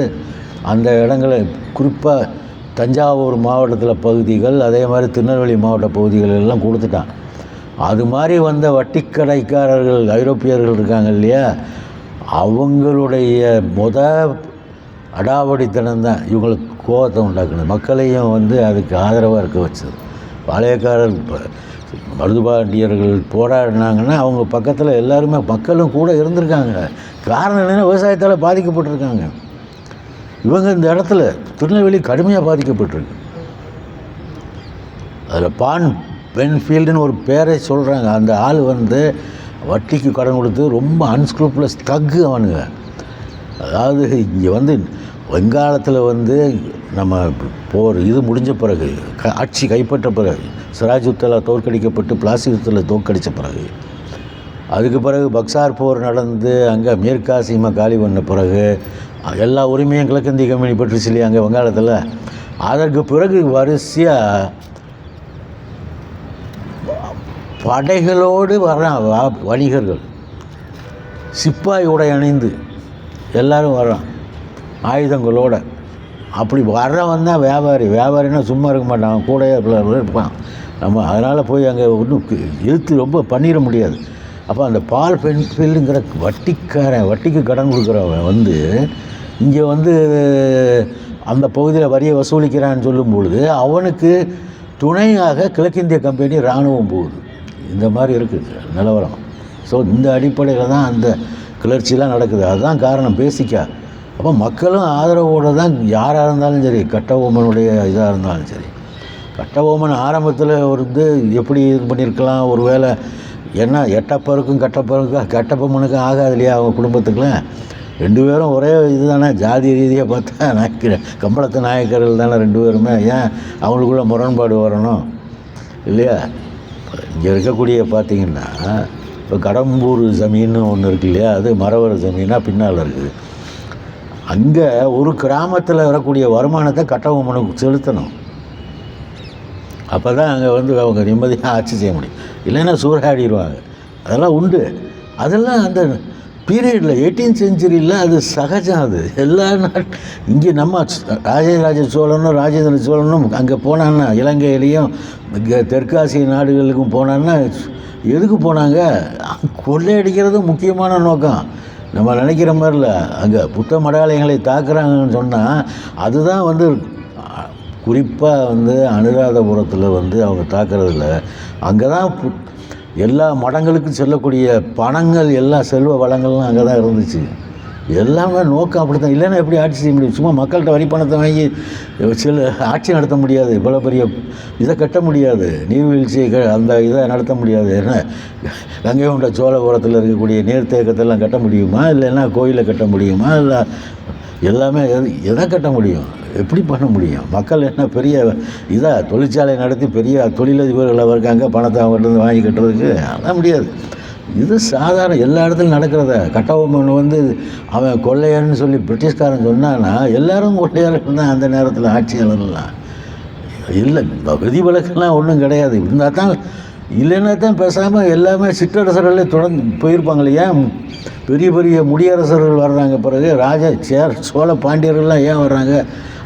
அந்த இடங்களை குறிப்பாக தஞ்சாவூர் மாவட்டத்தில் பகுதிகள், அதே மாதிரி திருநெல்வேலி மாவட்ட பகுதிகள் எல்லாம் கொடுத்துட்டான். அது மாதிரி வந்த வட்டிக்கடைக்காரர்கள் ஐரோப்பியர்கள் இருக்காங்க இல்லையா, அவங்களுடைய அடாவடித்தனம் தான் இவங்களுக்கு கோபத்தை உண்டாக்குனது, மக்களையும் வந்து அதுக்கு ஆதரவாக இருக்க வச்சது. பாளையக்காரர் மருதுபாண்டியர்கள் போராடினாங்கன்னா அவங்க பக்கத்தில் எல்லாருமே மக்களும் கூட இருந்திருக்காங்க. காரணம் என்னென்னா விவசாயத்தால் பாதிக்கப்பட்டிருக்காங்க. இவங்க இந்த இடத்துல திருநெல்வேலி கடுமையாக பாதிக்கப்பட்டிருக்கு. அதில் பான் பென்ஃபீல்டுன்னு ஒரு பேரை சொல்கிறாங்க. அந்த ஆள் வந்து வட்டிக்கு கடன் கொடுத்து ரொம்ப அன்ஸ்க்ரூப்லஸ் தக்கு அவனுங்க. அதாவது இங்கே வந்து வங்காளத்தில் வந்து நம்ம போர் இது முடிஞ்ச பிறகு, ஆட்சி கைப்பற்ற பிறகு, சிராஜுத்தலா தோற்கடிக்கப்பட்டு பிளாசியுத்தலா தோற்கடித்த பிறகு, அதுக்கு பிறகு பக்சார் போர் நடந்து அங்கே மீர்காசிமா காலி பண்ண பிறகு எல்லா உரிமையும் கிழக்கிந்திய கம்பெனி பெற்றுச்சு இல்லையா அங்கே வங்காளத்தில். அதற்கு பிறகு வரிசையாக படைகளோடு வர்றான் வணிகர்கள், சிப்பாய் உடை அணிந்து எல்லோரும் வர்றான் ஆயுதங்களோடு. அப்படி வர்றவன் தான் வியாபாரினா சும்மா இருக்க மாட்டான், கூட இருப்பான். நம்ம அதனால் போய் அங்கே ஒன்றும் இழுத்து ரொம்ப பண்ணிட முடியாது. அப்போ அந்த பால் பென்ஃபீல்டுங்கிற வட்டிக்கு கடன் கொடுக்குறவன் வந்து இங்கே வந்து அந்த பகுதியில் வரியை வசூலிக்கிறான்னு சொல்லும் பொழுது அவனுக்கு துணையாக கிழக்கிந்திய கம்பெனி இராணுவம் போகுது. இந்த மாதிரி இருக்குது நிலவரம். ஸோ இந்த அடிப்படையில் தான் அந்த கிளர்ச்சியெலாம் நடக்குது. அதுதான் காரணம் பேசிக்காக. அப்போ மக்களும் ஆதரவோடு தான் யாராக இருந்தாலும் சரி, கட்டபொம்மனுடைய இதாக இருந்தாலும் சரி. கட்டபொம்மன் ஆரம்பத்தில் வந்து எப்படி இது பண்ணியிருக்கலாம், ஒரு வேளை ஏன்னா எட்டப்பருக்கும் கட்டபொம்மனுக்கும் ஆகாது இல்லையா அவங்க குடும்பத்துக்குலாம். ரெண்டு பேரும் ஒரே இது தானே, ஜாதி ரீதியாக பார்த்தா கம்பளத்து நாயக்கர்கள் தானே ரெண்டு பேருமே. ஏன் அவங்களுக்குள்ள முரண்பாடு வரணும் இல்லையா? இங்கே இருக்கக்கூடிய பார்த்திங்கன்னா இப்போ கடம்பூர் ஜமீன்னு ஒன்று இருக்கு இல்லையா, அது மரவர் ஜமீனாக பின்னால் இருக்குது. அங்கே ஒரு கிராமத்தில் வரக்கூடிய வருமானத்தை கட்டபொம்மனுக்கு செலுத்தணும். அப்போ தான் அங்கே வந்து அவங்க நிம்மதியாக ஆட்சி செய்ய முடியும். இல்லைன்னா சூறையாடிடுவாங்க. அதெல்லாம் உண்டு. அதெல்லாம் அந்த பீரியடில் 18th centuryயில் அது சகஜம். அது எல்லா இங்கே நம்ம ராஜராஜ சோழனும் ராஜேந்திர சோழனும் அங்கே போனான்னா, இலங்கையிலையும் தெற்காசிய நாடுகளுக்கும் போனான்னா எதுக்கு போனாங்க? கொள்ளையடிக்கிறது முக்கியமான நோக்கம். நம்ம நினைக்கிற மாதிரில அங்கே புத்த மடாலயங்களை தாக்குறாங்கன்னு சொன்னால் அதுதான் வந்து குறிப்பாக வந்து அனுராதபுரத்தில் வந்து அவங்க தாக்குறதில்ல. அங்கே தான் எல்லா மடங்களுக்கும் செல்லக்கூடிய பணங்கள், எல்லா செல்வ வளங்கள்லாம் அங்கே தான் இருந்துச்சு. எல்லாமே நோக்கம் அப்படி தான். இல்லைன்னா எப்படி ஆட்சி செய்ய முடியும்? சும்மா மக்கள்கிட்ட வரி பணத்தை வாங்கி சில ஆட்சி நடத்த முடியாது. இவ்வளோ பெரிய இதை கட்ட முடியாது, நீர்வீழ்ச்சியை அந்த இதை நடத்த முடியாது. ஏன்னா கங்கை கொண்ட சோழபுரத்தில் இருக்கக்கூடிய நீர்த்தேக்கத்தெல்லாம் கட்ட முடியுமா? இல்லைன்னா கோயிலை கட்ட முடியுமா? இல்லை எல்லாமே எதை கட்ட முடியும்? எப்படி பண்ண முடியும்? மக்கள் என்ன பெரிய இதாக தொழிற்சாலை நடத்தி பெரிய தொழிலதிபர்கள் இருக்காங்க, பணத்தை அவங்கள்ட்ட வாங்கி கட்டுறதுக்கு? அதெல்லாம் முடியாது. இது சாதாரண எல்லா இடத்துலையும் நடக்கிறத. கட்டபொம்மன் வந்து அவன் கொள்ளையர்னு சொல்லி பிரிட்டிஷ்காரன் சொன்னான்னா எல்லாரும் கொள்ளையர்கள் தான் அந்த நேரத்தில் ஆட்சியாளர்லாம். இல்லை விதிவிலக்கெல்லாம் ஒன்றும் கிடையாது. இருந்தால் தான், இல்லைன்னா தான் பேசாமல் எல்லாமே சிற்றரசர்களே தொடர்ந்து போயிருப்பாங்க இல்லையா? பெரிய பெரிய முடியரசர்கள் வர்றாங்க. பிறகு சோழ பாண்டியர்கள்லாம் ஏன் வர்றாங்க?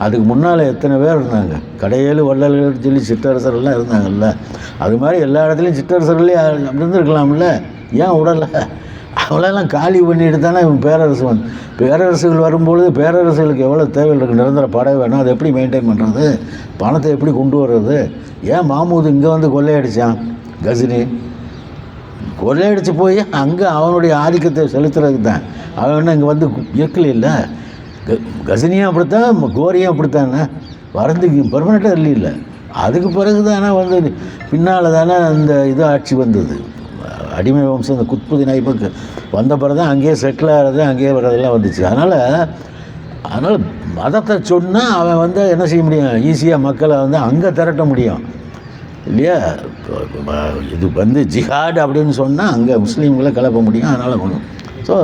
அதுக்கு முன்னால் எத்தனை பேர் இருந்தாங்க? கடையேழு வள்ளல்கள் சொல்லி சிற்றரசர்கள்லாம் இருந்தாங்கல்ல. அது மாதிரி எல்லா இடத்துலையும் சிற்றரசர்களே இருந்திருக்கலாம்ல, ஏன் விடலை? அவளெல்லாம் காலி பண்ணிட்டு தானே இவன் பேரரசுகள் வரும்பொழுது பேரரசுகளுக்கு எவ்வளோ தேவைகள் இருக்குது? நிரந்தர படை வேணும், அதை எப்படி மெயின்டைன் பண்ணுறது? பணத்தை எப்படி கொண்டு வர்றது? ஏன் மாமூது இங்கே வந்து கொள்ளையடித்தான்? கஜினி கொள்ளையடிச்சு போய் அங்கே அவனுடைய ஆதிக்கத்தை செலுத்துறதுக்கு தான். அவன் இங்கே வந்து இருக்கல. இல்லை கஜினியும் அப்படித்தான், கோரியும் அப்படித்தானே வரந்துக்கு பெர்மனெண்ட்டாக இல்லை. அதுக்கு பிறகு தானே வந்து பின்னால் தானே அந்த இது ஆட்சி வந்தது. அடிமை வம்சம் இந்த குத்புதீன் ஐபக்கு வந்த பிறகு தான் அங்கேயே செட்டில் ஆகிறது, அங்கேயே வர்றதெல்லாம் வந்துச்சு. அதனால் மதத்தை சொன்னால் அவன் வந்து என்ன செய்ய முடியும்? ஈஸியாக மக்களை வந்து அங்கே திரட்ட முடியும் இல்லையா? இது வந்து ஜிஹாட் அப்படின்னு சொன்னால் அங்கே முஸ்லீம்களை கிளப்ப முடியும். அதனால் ஒன்றும். ஸோ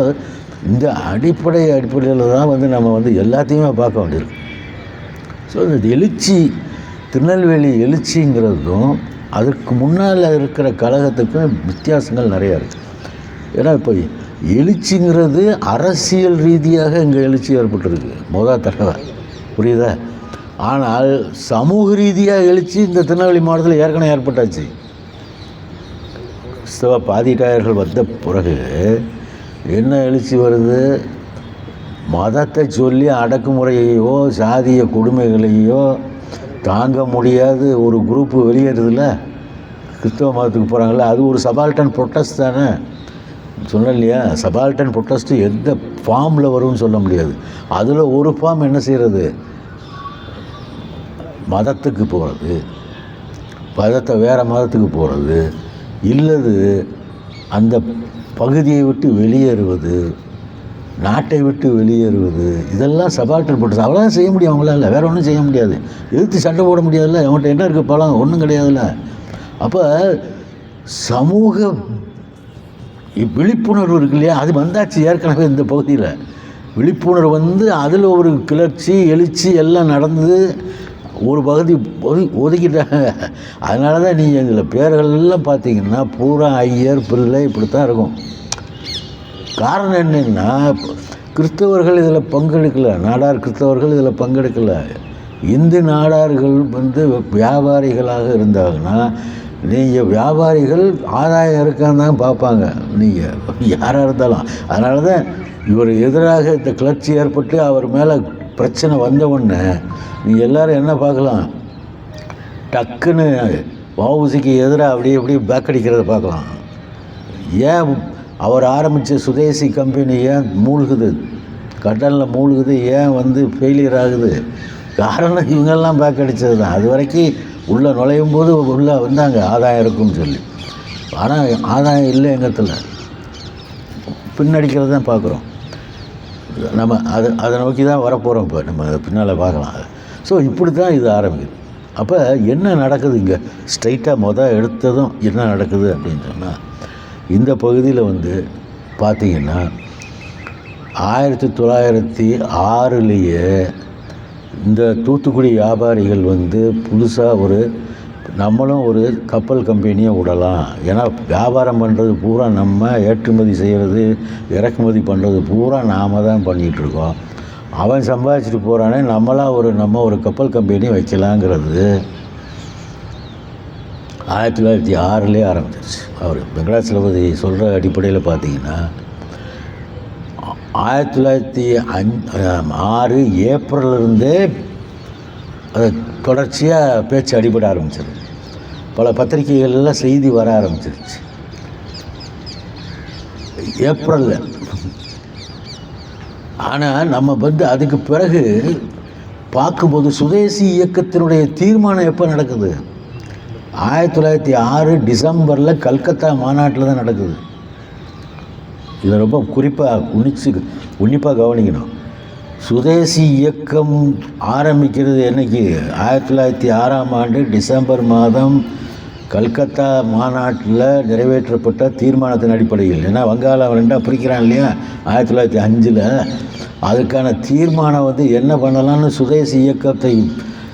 இந்த அடிப்படையில் தான் வந்து நம்ம வந்து எல்லாத்தையுமே பார்க்க வேண்டியிருக்கு. ஸோ இந்த எழுச்சி, திருநெல்வேலி எழுச்சிங்கிறதும் அதுக்கு முன்னால் இருக்கிற கழகத்துக்கும் வித்தியாசங்கள் நிறையா இருக்குது. ஏன்னா இப்போ எழுச்சிங்கிறது அரசியல் ரீதியாக இங்கே எழுச்சி ஏற்பட்டுருக்கு முதல் தடவை, புரியுதா? ஆனால் சமூக ரீதியாக எழுச்சி இந்த திருநெல்வேலி மாவட்டத்தில் ஏற்கனவே ஏற்பட்டாச்சு. கிறிஸ்தவ பாதிட்டாயர்கள் வந்த பிறகு என்ன எழுச்சி வருது? மதத்தை சொல்லி அடக்குமுறையையோ சாதிய கொடுமைகளையோ தாங்க முடியாது ஒரு குரூப்பு வெளியேறுதில்ல, கிறிஸ்தவ மதத்துக்கு போகிறாங்களே, அது ஒரு சபால்டன் ப்ரொட்டஸ்ட் தானே. சொன்னேன் இல்லையா? சபால்டன் ப்ரொட்டஸ்ட்டு எந்த ஃபார்மில் வரும்னு சொல்ல முடியாது. அதில் ஒரு ஃபார்ம் என்ன செய்கிறது? மதத்துக்கு போகிறது, மதத்தை வேறு மதத்துக்கு போகிறது, இல்லது அந்த பகுதியை விட்டு வெளியேறுவது, நாட்டை விட்டு வெளியேறுவது, இதெல்லாம் சபால்டன் ப்ரொட்டஸ்ட். அவ்வளோதான் செய்ய முடியும் அவங்களால, வேறு ஒன்றும் செய்ய முடியாது. எதிர்த்து சண்டை போட முடியாதுல்ல, அவன்கிட்ட என்ன இருக்குது? பலம் ஒன்றும் கிடையாதுல்ல. அப்போ சமூக விழிப்புணர்வு இருக்கு இல்லையா? அது வந்தாச்சு ஏற்கனவே இந்த பகுதியில். விழிப்புணர்வு வந்து அதில் ஒரு கிளர்ச்சி எழுச்சி எல்லாம் நடந்து ஒரு பகுதி ஒதுக்கிட்டாங்க. அதனால தான் நீங்கள் இதில் பேர்கள்லாம் பார்த்தீங்கன்னா பூரா ஐயர் பிள்ளை இப்படித்தான் இருக்கும். காரணம் என்னென்னா, கிறிஸ்தவர்கள் இதில் பங்கெடுக்கலை, நாடார் கிறிஸ்தவர்கள் இதில் பங்கெடுக்கலை. இந்து நாடார்கள் வந்து வியாபாரிகளாக இருந்தாங்கன்னா, நீங்கள் வியாபாரிகள் ஆதாயம் இருக்கான்னு தான் பார்ப்பாங்க, நீங்கள் யாராக இருந்தாலும். அதனால தான் இவர் எதிராக இந்த கிளர்ச்சி ஏற்பட்டு அவர் மேலே பிரச்சனை வந்தவுடனே நீங்கள் எல்லோரும் என்ன பார்க்கலாம்? டக்குன்னு வஉசிக்கு எதிராக அப்படியே பேக் அடிக்கிறத பார்க்கலாம். ஏன் அவர் ஆரம்பித்த சுதேசி கம்பெனி ஏன் மூழ்குது, கடலில் மூழ்குது, ஏன் வந்து ஃபெயிலியர் ஆகுது? காரணம் இவங்கெல்லாம் பேக் அடித்தது தான். அது வரைக்கும் உள்ளே நுழையும் போது உள்ளே வந்தாங்க ஆதாயம் இருக்குன்னு சொல்லி. ஆனால் ஆதாயம் இல்லை எங்கத்தில், பின்னடிக்கிறது தான் பார்க்குறோம். நம்ம அதை நோக்கி தான் வரப்போகிறோம். இப்போ நம்ம பின்னால் பார்க்கலாம். ஸோ இப்படி தான் இது ஆரம்பிக்குது. அப்போ என்ன நடக்குது இங்கே? ஸ்ட்ரைட்டாக எடுத்ததும் என்ன நடக்குது அப்படின்னு சொன்னால், இந்த பகுதியில் வந்து பார்த்திங்கன்னா 1906 இந்த தூத்துக்குடி வியாபாரிகள் வந்து புதுசாக நம்மளும் ஒரு கப்பல் கம்பெனியை விடலாம். ஏன்னா வியாபாரம் பண்ணுறது பூரா நம்ம, ஏற்றுமதி செய்கிறது இறக்குமதி பண்ணுறது பூரா நாம் தான் பண்ணிகிட்ருக்கோம். அவன் சம்பாதிச்சிட்டு போகிறானே, நம்ம ஒரு கப்பல் கம்பெனி வைக்கலாங்கிறது 1906 ஆரம்பிச்சிருச்சு. அவர் வெங்கடாச்சலபதி சொல்கிற அடிப்படையில் பார்த்திங்கன்னா 1906 ஏப்ரல்லிருந்தே அது தொடர்ச்சியாக பேச்சு அடிபட ஆரம்பிச்சிருச்சு. பல பத்திரிகைகள்லாம் செய்தி வர ஆரம்பிச்சிருச்சு. ஏப்ரலில் ஆனால் நம்ம வந்து அதுக்கு பிறகு பார்க்கும்போது சுதேசி இயக்கத்தினுடைய தீர்மானம் எப்போ நடக்குது? 1906 டிசம்பரில் கல்கத்தா மாநாட்டில் தான் நடக்குது. இதை ரொம்ப உன்னிப்பாக கவனிக்கணும். சுதேசி இயக்கம் ஆரம்பிக்கிறது என்னைக்கு? 1906 டிசம்பர் மாதம் கல்கத்தா மாநாட்டில் நிறைவேற்றப்பட்ட தீர்மானத்தின் அடிப்படையில். ஏன்னா வங்காளம் ரெண்டாக பிரிக்கிறான் இல்லையா 1905. அதுக்கான தீர்மானம் வந்து என்ன பண்ணலாம்னு சுதேசி இயக்கத்தை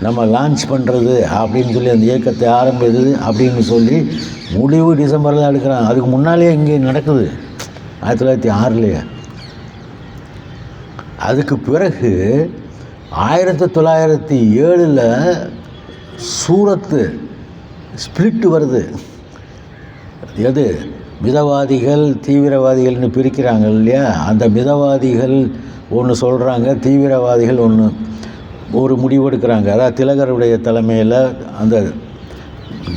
நம்ம லான்ச் பண்ணுறது அப்படின்னு சொல்லி அந்த இயக்கத்தை ஆரம்பிக்குது அப்படின்னு சொல்லி முடிவு டிசம்பரில் எடுக்கிறாங்க. அதுக்கு முன்னாலே இங்கே நடக்குது 1906. அதுக்கு பிறகு 1907 சூரத்து ஸ்பிளிட்டு வருது. எது? மிதவாதிகள் தீவிரவாதிகள்னு பிரிக்கிறாங்க இல்லையா? அந்த மிதவாதிகள் ஒன்று சொல்கிறாங்க, தீவிரவாதிகள் ஒரு முடிவெடுக்கிறாங்க. அதாவது திலகருடைய தலைமையில் அந்த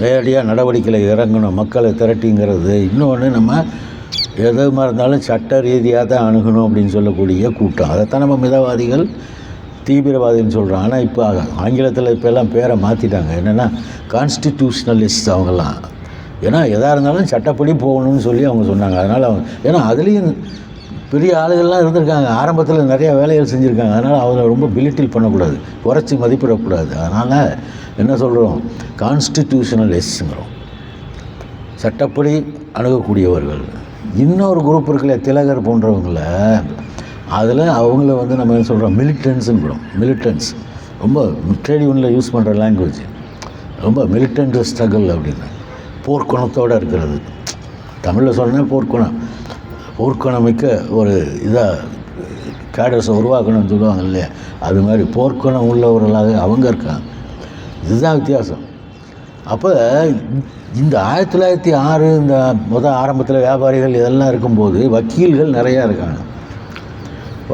நேரடியாக நடவடிக்கையில் இறங்கணும், மக்களை திரட்டிங்கிறது. இன்னொன்று நம்ம எதுமாக இருந்தாலும் சட்ட ரீதியாக தான் அணுகணும் அப்படின்னு சொல்லக்கூடிய கூட்டம். அதைத்தான் நம்ம மிதவாதிகள் தீவிரவாதின்னு சொல்கிறோம். ஆனால் இப்போ ஆங்கிலத்தில் இப்போல்லாம் பேரை மாற்றிட்டாங்க. என்னென்னா கான்ஸ்டிடியூஷனலிஸ்ட் அவங்கெல்லாம். ஏன்னா எதாக இருந்தாலும் சட்டப்படி போகணும்னு சொல்லி அவங்க சொன்னாங்க. அதனால் ஏன்னா அதுலேயும் பெரிய ஆளுகள்லாம் இருந்திருக்காங்க, ஆரம்பத்தில் நிறையா வேலைகள் செஞ்சுருக்காங்க. அதனால் அவங்கள ரொம்ப பிலிட்டில் பண்ணக்கூடாது, குறைச்சி மதிப்பிடக்கூடாது. அதனால் என்ன சொல்கிறோம்? கான்ஸ்டிடியூஷனலிஸ்ட்ங்கிறோம், சட்டப்படி அணுகக்கூடியவர்கள். இன்னொரு குரூப் இருக்குல்ல, திலகர் போன்றவங்கள, அதில் அவங்கள வந்து நம்ம என்ன சொல்கிறோம்? மிலிட்டன்ஸுங்கிறோம். மிலிட்டன்ஸ் ரொம்ப ட்ரேட் யூனியனில் யூஸ் பண்ணுற லாங்குவேஜ். ரொம்ப மிலிட்டன்ட் ஸ்ட்ரகிள் அப்படின்னு, போர்க்குணத்தோடு இருக்கிறது. தமிழில் சொன்னால் போர்க்குணமிக்க ஒரு இதாக கேடர்ஸை உருவாக்கணும்னு சொல்லுவாங்க இல்லையா? அது மாதிரி போர்க்குணம் உள்ளவர்களாக அவங்க இருக்காங்க. இதுதான் வித்தியாசம். அப்போ இந்த 1906 இந்த ஆரம்பத்தில் வியாபாரிகள் இதெல்லாம் இருக்கும்போது வக்கீல்கள் நிறையா இருக்காங்க.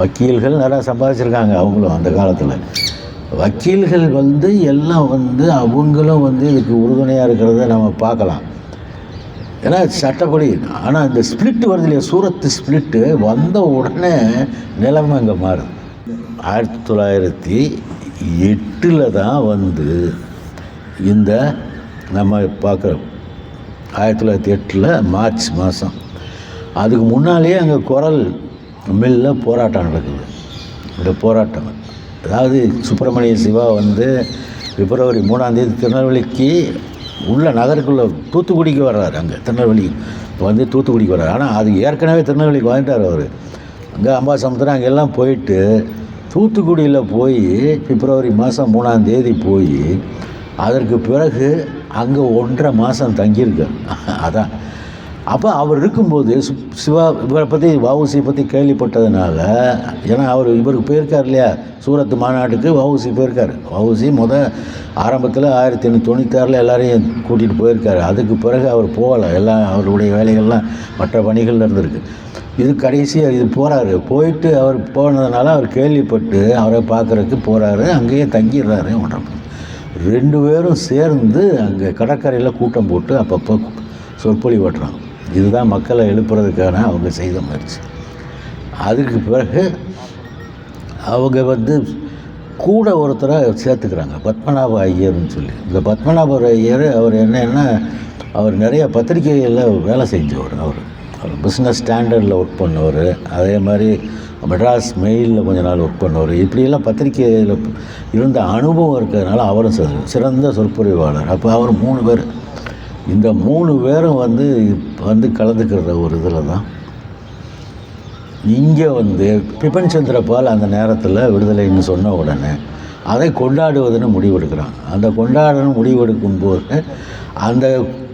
வக்கீல்கள் நிறையா சம்பாதிச்சிருக்காங்க அவங்களும் அந்த காலத்தில். வக்கீல்கள் வந்து எல்லாம் வந்து அவங்களும் வந்து இதுக்கு உறுதுணையாக இருக்கிறத நம்ம பார்க்கலாம். ஏன்னா சட்டப்படி. ஆனால் இந்த ஸ்பிளிட்டு வருது இல்லையா, சூரத்து ஸ்பிளிட்டு வந்த உடனே நிலைமை அங்கே மாறுது. 1908 தான் வந்து இந்த நம்ம பார்க்குறோம். 1908 மார்ச் மாதம். அதுக்கு முன்னாலேயே அங்கே குரல் மில்லில் போராட்டம் நடக்குது. இந்த போராட்டம் அதாவது சுப்பிரமணிய சிவா வந்து பிப்ரவரி 3 திருநெல்வேலிக்கு உள்ள நகருக்குள்ளே தூத்துக்குடிக்கு வர்றாரு. அங்கே திருநெல்வேலி வந்து தூத்துக்குடிக்கு வர்றாரு. ஆனால் அது ஏற்கனவே திருநெல்வேலிக்கு வந்துட்டார் அவர். அங்கே அம்பாசமுத்திரம் அங்கெல்லாம் போயிட்டு தூத்துக்குடியில் போய் பிப்ரவரி 3 போய் அதற்கு பிறகு அங்கே 1.5 மாதம் தங்கியிருக்கார். அதான் அப்போ அவர் இருக்கும்போது சிவா இவரை பற்றி வஉசி பற்றி கேள்விப்பட்டதுனால, ஏன்னா இவருக்கு போயிருக்கார் இல்லையா சூரத்து மாநாட்டுக்கு, வஉசி போயிருக்கார். வஉசி ஆரம்பத்தில் 1896 எல்லாரையும் கூட்டிகிட்டு போயிருக்காரு. அதுக்கு பிறகு அவர் போகலை, எல்லாம் அவருடைய வேலைகள்லாம் மற்ற பணிகளில் இருந்திருக்கு. இது கடைசியாக இது போகிறாரு. போயிட்டு அவர் போனதுனால அவர் கேள்விப்பட்டு அவரை பார்க்குறதுக்கு போகிறாரு. அங்கேயே தங்கிடுறாரு. 2 பேரும் சேர்ந்து அங்கே கடற்கரையில் கூட்டம் போட்டு அப்பப்போ சொற்பொழி ஓட்டுறாங்க. இதுதான் மக்களை எழுப்புறதுக்கான அவங்க செய்த முயற்சி. அதுக்கு பிறகு அவங்க வந்து கூட ஒருத்தரை சேர்த்துக்கிறாங்க, பத்மநாப ஐயர்னு சொல்லி. இந்த பத்மநாப ஐயர் அவர் என்னென்னா, அவர் நிறைய பத்திரிகைகளில் வேலை செஞ்சவர். அவர் பிஸ்னஸ் ஸ்டாண்டர்டில் ஒர்க் பண்ணவர். அதே மாதிரி மெட்ராஸ் மெயிலில் கொஞ்ச நாள் ஒர்க் பண்ணவர். இப்படியெல்லாம் பத்திரிகையில் இருந்த அனுபவம் இருக்கிறதுனால அவரும் சிறந்த சொற்பொழிவாளர். அப்போ அவர் 3 பேர், இந்த 3 பேரும் வந்து கலந்துக்கிற ஒரு இதில் தான் இங்கே வந்து பிபின் சந்திரபால் அந்த நேரத்தில் விடுதலைன்னு சொன்ன உடனே அதை கொண்டாடுவதுன்னு முடிவெடுக்கிறாங்க. அந்த முடிவெடுக்கும் போது அந்த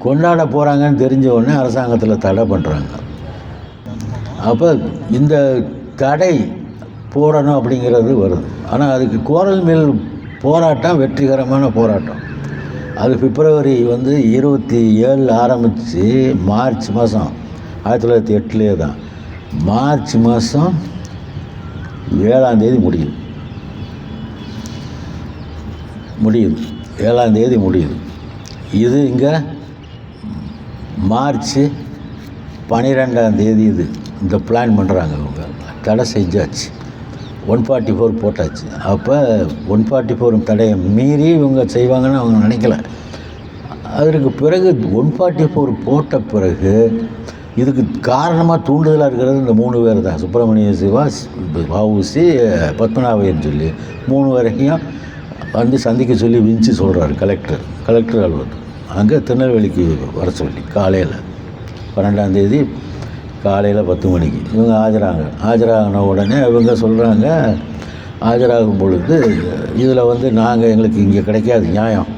கொண்டாட போகிறாங்கன்னு தெரிஞ்ச உடனே அரசாங்கத்தில் தடை பண்ணுறாங்க. அப்போ இந்த தடை போடணும் அப்படிங்கிறது வருது. ஆனால் அதுக்கு கோரல் மில் போராட்டம் வெற்றிகரமான போராட்டம். அது பிப்ரவரி 27 ஆரம்பித்து மார்ச் மாதம் 1908 தான் மார்ச் மாதம் 7 முடியுது. 7 முடியுது. இது இங்கே மார்ச் 12 இது இந்த பிளான் பண்ணுறாங்க. அவங்க தடை செஞ்சாச்சு. 144 போட்டாச்சு. அப்போ 144 தடையை மீறி இவங்க செய்வாங்கன்னு அவங்க நினைக்கல. அதற்கு பிறகு 144 போட்ட பிறகு இதுக்கு காரணமாக தூண்டுதலாக இருக்கிறது இந்த 3 பேர் தான். சுப்பிரமணிய சிவா, வஉசி, பத்மநாபையன்னு சொல்லி 3 வரைக்கும் வந்து சந்திக்க சொல்லி விஞ்சி சொல்கிறாரு கலெக்டர் அலுவலகம். அங்கே திருநெல்வேலிக்கு வர சொல்லி காலையில் 12ஆம் தேதி காலையில் 10 மணிக்கு இவங்க ஆஜராகின உடனே இவங்க சொல்கிறாங்க, ஆஜராகும் பொழுது இதில் வந்து எங்களுக்கு இங்கே கிடைக்காது நியாயம்,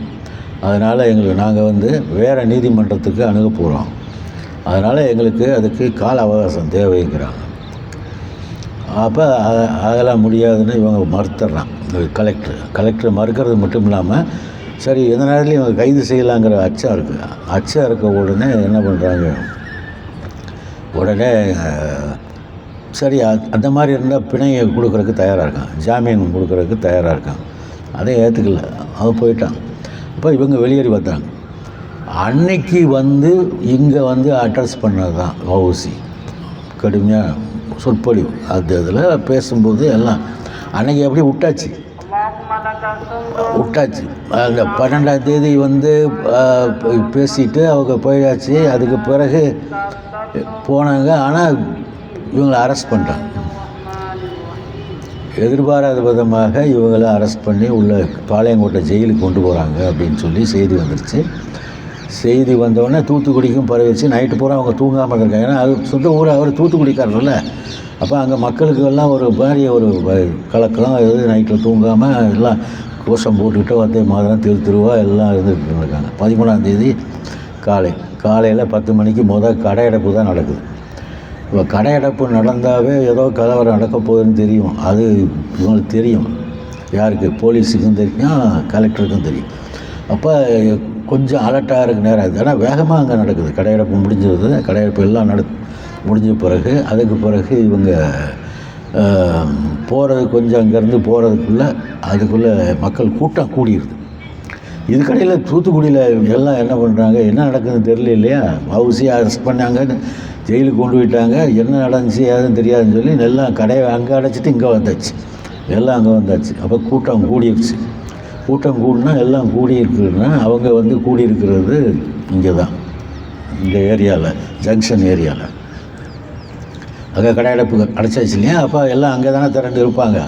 அதனால் நாங்கள் வந்து வேறு நீதிமன்றத்துக்கு அணுக போகிறோம், அதனால் எங்களுக்கு அதுக்கு கால அவகாசம் தேவைங்கிறாங்க. அப்போ அதெல்லாம் முடியாதுன்னு இவங்க மறுத்துடுறான் கலெக்டர் மறுக்கிறது மட்டும் இல்லாமல், சரி எந்த நேரத்துலையும் இவங்க கைது செய்யலாங்கிற அச்சம் இருக்க உடனே என்ன பண்ணுறாங்க, உடனே சரி அந்த மாதிரி இருந்தால் பிணையை கொடுக்குறதுக்கு தயாராக இருக்கான், ஜாமீன் கொடுக்குறதுக்கு தயாராக இருக்கான். அதை ஏற்றுக்கல, அவன் போயிட்டான். அப்போ இவங்க வெளியேறி வந்தாங்க. அன்னைக்கு வந்து இங்கே வந்து அட்ரஸ் பண்ணது தான் வஉசி கடுமையாக சொற்பொழிவு. இதில் பேசும்போது எல்லாம் அன்னைக்கு அப்படியே விட்டாச்சு. அந்த 12ஆம் தேதி வந்து பேசிட்டு அவங்க போயாச்சு. அதுக்கு பிறகு போனாங்க. ஆனால் இவங்களை அரெஸ்ட் பண்ணிட்டாங்க. எதிர்பாராத விதமாக இவங்களை அரெஸ்ட் பண்ணி உள்ள பாளையங்கோட்டை ஜெயிலுக்கு கொண்டு போகிறாங்க அப்படின்னு சொல்லி செய்தி வந்துருச்சு. செய்தி வந்தோடனே தூத்துக்குடிக்கும் பரவிச்சு. நைட்டு பூரா அவங்க தூங்காமல் இருக்காங்க. ஏன்னா அது சொந்த ஊர், அவர் தூத்துக்குடிக்காரர்ல. அப்போ அங்கே மக்களுக்கு எல்லாம் ஒரு மாதிரி ஒரு கலக்கம், நைட்டில் தூங்காமல் எல்லாம் கோஷம் போட்டுக்கிட்டு வந்தே மாதிரி திருவா எல்லாம் இருந்துகிட்டு இருக்காங்க. 13ஆம் தேதி காலையில் 10 மணிக்கு கடையடைப்பு தான் நடக்குது. இப்போ கடையடைப்பு நடந்தாவே ஏதோ கலவரம் நடக்க போகுதுன்னு தெரியும். அது இவங்களுக்கு தெரியும், யாருக்கு, போலீஸுக்கும் தெரியும், கலெக்டருக்கும் தெரியும். அப்போ கொஞ்சம் அலர்ட்டாக இருக்க நேரம் ஆகுது. ஆனால் வேகமாக அங்கே நடக்குது. கடையடைப்பு முடிஞ்சது. கடையடைப்பு எல்லாம் முடிஞ்ச பிறகு அதுக்கு பிறகு இவங்க போகிறது, கொஞ்சம் அங்கேருந்து அதுக்குள்ளே மக்கள் கூட்டம் கூடிடுது. இதுக்கடையில் தூத்துக்குடியில் எல்லாம் என்ன பண்ணுறாங்க, என்ன நடக்குதுன்னு தெரியல இல்லையா. வஉசி அரெஸ்ட் பண்ணாங்க, ஜெயிலுக்கு கொண்டு போயிட்டாங்க, என்ன நடந்துச்சு ஏதுன்னு தெரியாதுன்னு சொல்லி எல்லாம் கடையை அங்கே அடைச்சிட்டு இங்கே வந்தாச்சு. எல்லாம் அங்கே வந்தாச்சு. அப்போ கூட்டம் கூடிடுச்சு. கூட்டம் கூடினா எல்லாம் கூடியிருக்குன்னா அவங்க வந்து கூடியிருக்கிறது இங்கே தான், இந்த ஏரியாவில், ஜங்ஷன் ஏரியாவில். அங்கே கடையடைப்பு அடைச்சாச்சு இல்லையா. அப்போ எல்லாம் அங்கே தானே திரண்டு இருப்பாங்க.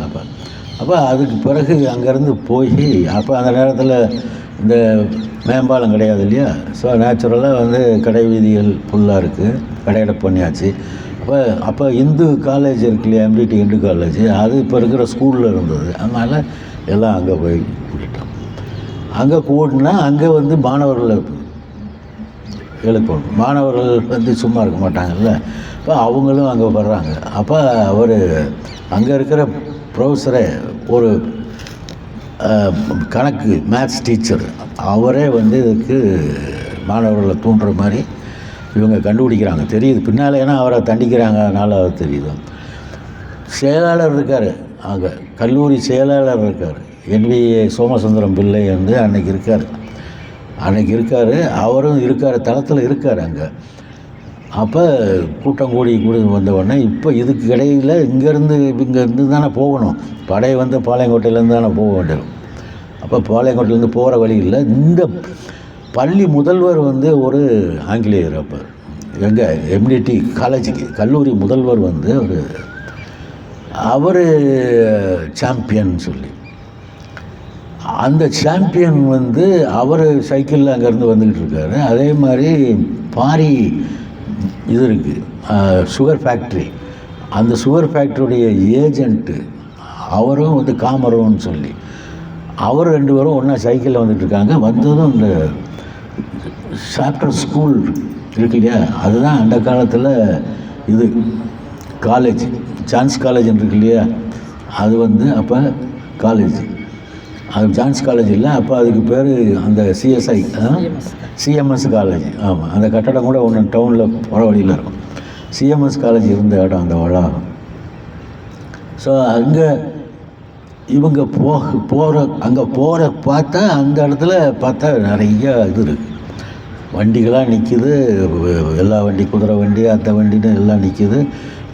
அப்போ அதுக்கு பிறகு அங்கேருந்து போய், அப்போ அந்த நேரத்தில் இந்த மேம்பாலம் கிடையாது இல்லையா. ஸோ நேச்சுரலாக வந்து கடை வீதிகள் ஃபுல்லாக இருக்குது, கடையடைப்பு பண்ணியாச்சு. அப்போ இந்து காலேஜ் இருக்கு இல்லையா, MDT இந்து காலேஜ், அது இப்போ இருக்கிற ஸ்கூலில் இருந்தது. அதனால் எல்லாம் அங்கே போய் கூட்டிட்டோம். அங்கே கூட்டினா அங்கே வந்து மாணவர்கள் எழுப்பணும். மாணவர்கள் வந்து சும்மா இருக்க மாட்டாங்கல்ல. இப்போ அவங்களும் அங்கே வர்றாங்க. அப்போ அவர் அங்கே இருக்கிற ப்ரொஃபஸரே, ஒரு கணக்கு மேத்ஸ் டீச்சர், அவரே வந்து இதுக்கு மாணவர்களை தூண்டுற மாதிரி இவங்க கண்டுபிடிக்கிறாங்க. தெரியுது பின்னால், ஏன்னா அவரை தண்டிக்கிறாங்க, அதனால் அவர் தெரியுது. செயலாளர் இருக்கார், அங்கே கல்லூரி செயலாளர் இருக்கார், NVA சோமசுந்தரம் பிள்ளை வந்து அன்னைக்கு இருக்கார். அவரும் இருக்கார், தளத்தில் இருக்கார் அங்கே. அப்போ கூட்டம் கூடி வந்த உடனே இப்போ இதுக்கு இடையில் இங்கேருந்து தானே போகணும். படை வந்து பாளையங்கோட்டையிலேருந்து தானே போக வேண்டியது. அப்போ பாளையங்கோட்டையிலேருந்து போகிற வழி இல்லை. இந்த பள்ளி முதல்வர் வந்து ஒரு ஆங்கிலேயர். அப்போ எங்கள் MDT காலேஜுக்கு கல்லூரி முதல்வர் வந்து அவர் சாம்பியன் சொல்லி, அந்த சாம்பியன் வந்து அவர் சைக்கிளில் அங்கேருந்து வந்துக்கிட்டு இருக்காரு. அதே மாதிரி பாரி இது இருக்குது, சுகர் ஃபேக்ட்ரி, அந்த சுகர் ஃபேக்ட்ரியுடைய ஏஜெண்ட்டு அவரும் வந்து காமரோன்னு சொல்லி, அவர் 2 பேரும் ஒன்றா சைக்கிளில் வந்துட்டுருக்காங்க. வந்ததும் இந்த சாப்டர் ஸ்கூல் இருக்கு இல்லையா, அதுதான் அந்த காலத்தில் இது காலேஜ், சான்ஸ் காலேஜ் இருக்கு இல்லையா, அது வந்து அப்போ காலேஜ், அது சான்ஸ் காலேஜ் இல்லை. அப்போ அதுக்கு பேர் அந்த CMS காலேஜ். ஆமாம், அந்த கட்டடம் கூட ஒன்று டவுனில் போகிற வழியில் இருக்கும். CMS காலேஜ் இருந்த இடம் அந்த வளாகம். ஸோ அங்கே இவங்க பார்த்தா அந்த இடத்துல பார்த்தா நிறைய இது இருக்குது, வண்டிகளாக நிற்கிது. எல்லா வண்டி, குதிரை வண்டி, அந்த வண்டின்னு எல்லாம் நிற்கிது.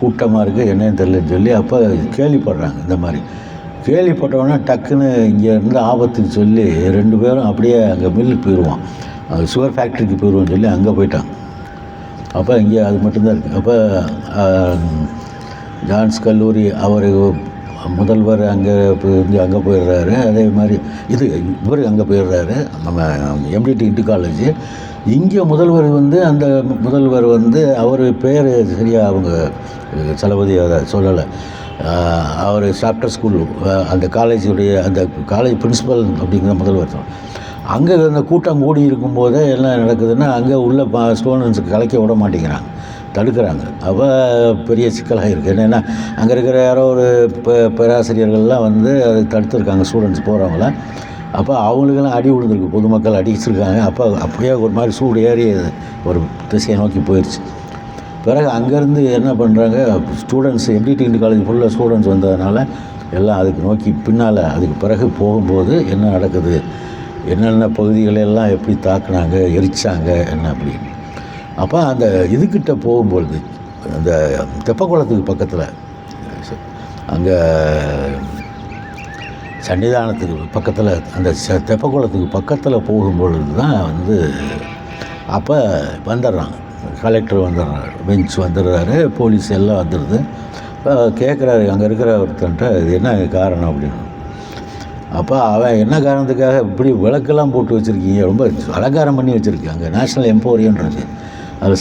கூட்டமாக இருக்குது என்னன்னு தெரியலன்னு சொல்லி அப்போ கேள்விப்படுறாங்க. இந்த மாதிரி கேள்விப்பட்டவொடனே டக்குன்னு இங்கேருந்து ஆபத்துன்னு சொல்லி 2 பேரும் அப்படியே அங்கே மில்லுக்கு போயிடுவான், சுகர் ஃபேக்ட்ரிக்கு போயிடுவோன்னு சொல்லி அங்கே போயிட்டாங்க. அப்போ இங்கே அது மட்டும்தான் இருக்குது. அப்போ ஜான்ஸ் கல்லூரி அவர் முதல்வர் அங்கே அங்கே போயிடுறாரு. அதே மாதிரி இவர் அங்கே போயிடுறாரு, நம்ம எம்டிடி இன்டு காலேஜ். இங்கே முதல்வர் அந்த முதல்வர் அவர் பேர் சரியாக அவங்க தளபதி அதை சொல்லலை. அவர் சாப்டர் ஸ்கூல் அந்த காலேஜுடைய அந்த காலேஜ் பிரின்சிபல் அப்படிங்கிற முதல்வர் தான். அங்கே அந்த கூட்டம் கூடி இருக்கும்போதே என்ன நடக்குதுன்னா, அங்கே உள்ள ஸ்டூடெண்ட்ஸுக்கு கலைக்க விட மாட்டேங்கிறாங்க, தடுக்கிறாங்க. அப்போ பெரிய சிக்கலாக இருக்குது. என்னென்னா அங்கே இருக்கிற யாரோ ஒரு பேராசிரியர்கள்லாம் அதை தடுத்துருக்காங்க ஸ்டூடெண்ட்ஸ் போகிறவங்கள. அப்போ அவங்களுக்கெல்லாம் அடி விழுந்திருக்கு, பொதுமக்கள் அடிச்சிருக்காங்க. அப்போ அப்படியே ஒரு மாதிரி சூடு ஏறி ஒரு திசையை நோக்கி போயிடுச்சு. பிறகு அங்கேருந்து என்ன பண்ணுறாங்க, ஸ்டூடெண்ட்ஸ் எம்டிடி இன்டு காலேஜ் ஃபுல்லாக ஸ்டூடெண்ட்ஸ் வந்ததுனால எல்லாம் அதுக்கு நோக்கி பின்னால் அதுக்கு பிறகு போகும்போது என்ன நடக்குது, என்னென்ன பகுதிகளெல்லாம் எப்படி தாக்குனாங்க, எரிச்சாங்க என்ன அப்படின்னு. அப்போ அந்த இதுக்கிட்ட போகும்பொழுது அந்த தெப்பக்குளத்துக்கு பக்கத்தில் அங்கே சன்னிதானத்துக்கு பக்கத்தில் அந்த தெப்பக்குளத்துக்கு பக்கத்தில் போகும்பொழுது தான் அப்போ வந்துடுறாங்க, கலெக்டர் வந்துடுறாரு, பெஞ்ச் வந்துடுறாரு, போலீஸ் எல்லாம் வந்துடுது. இப்போ கேட்குறாரு அங்கே இருக்கிற ஒருத்தன்ட்ட, இது என்ன காரணம் அப்படின்னு. அப்போ அவன் என்ன காரணத்துக்காக இப்படி விளக்கெல்லாம் போட்டு வச்சுருக்கீங்க, ரொம்ப அலங்காரம் பண்ணி வச்சுருக்கு, அங்கே நேஷ்னல் எம்போரியன்றது, அது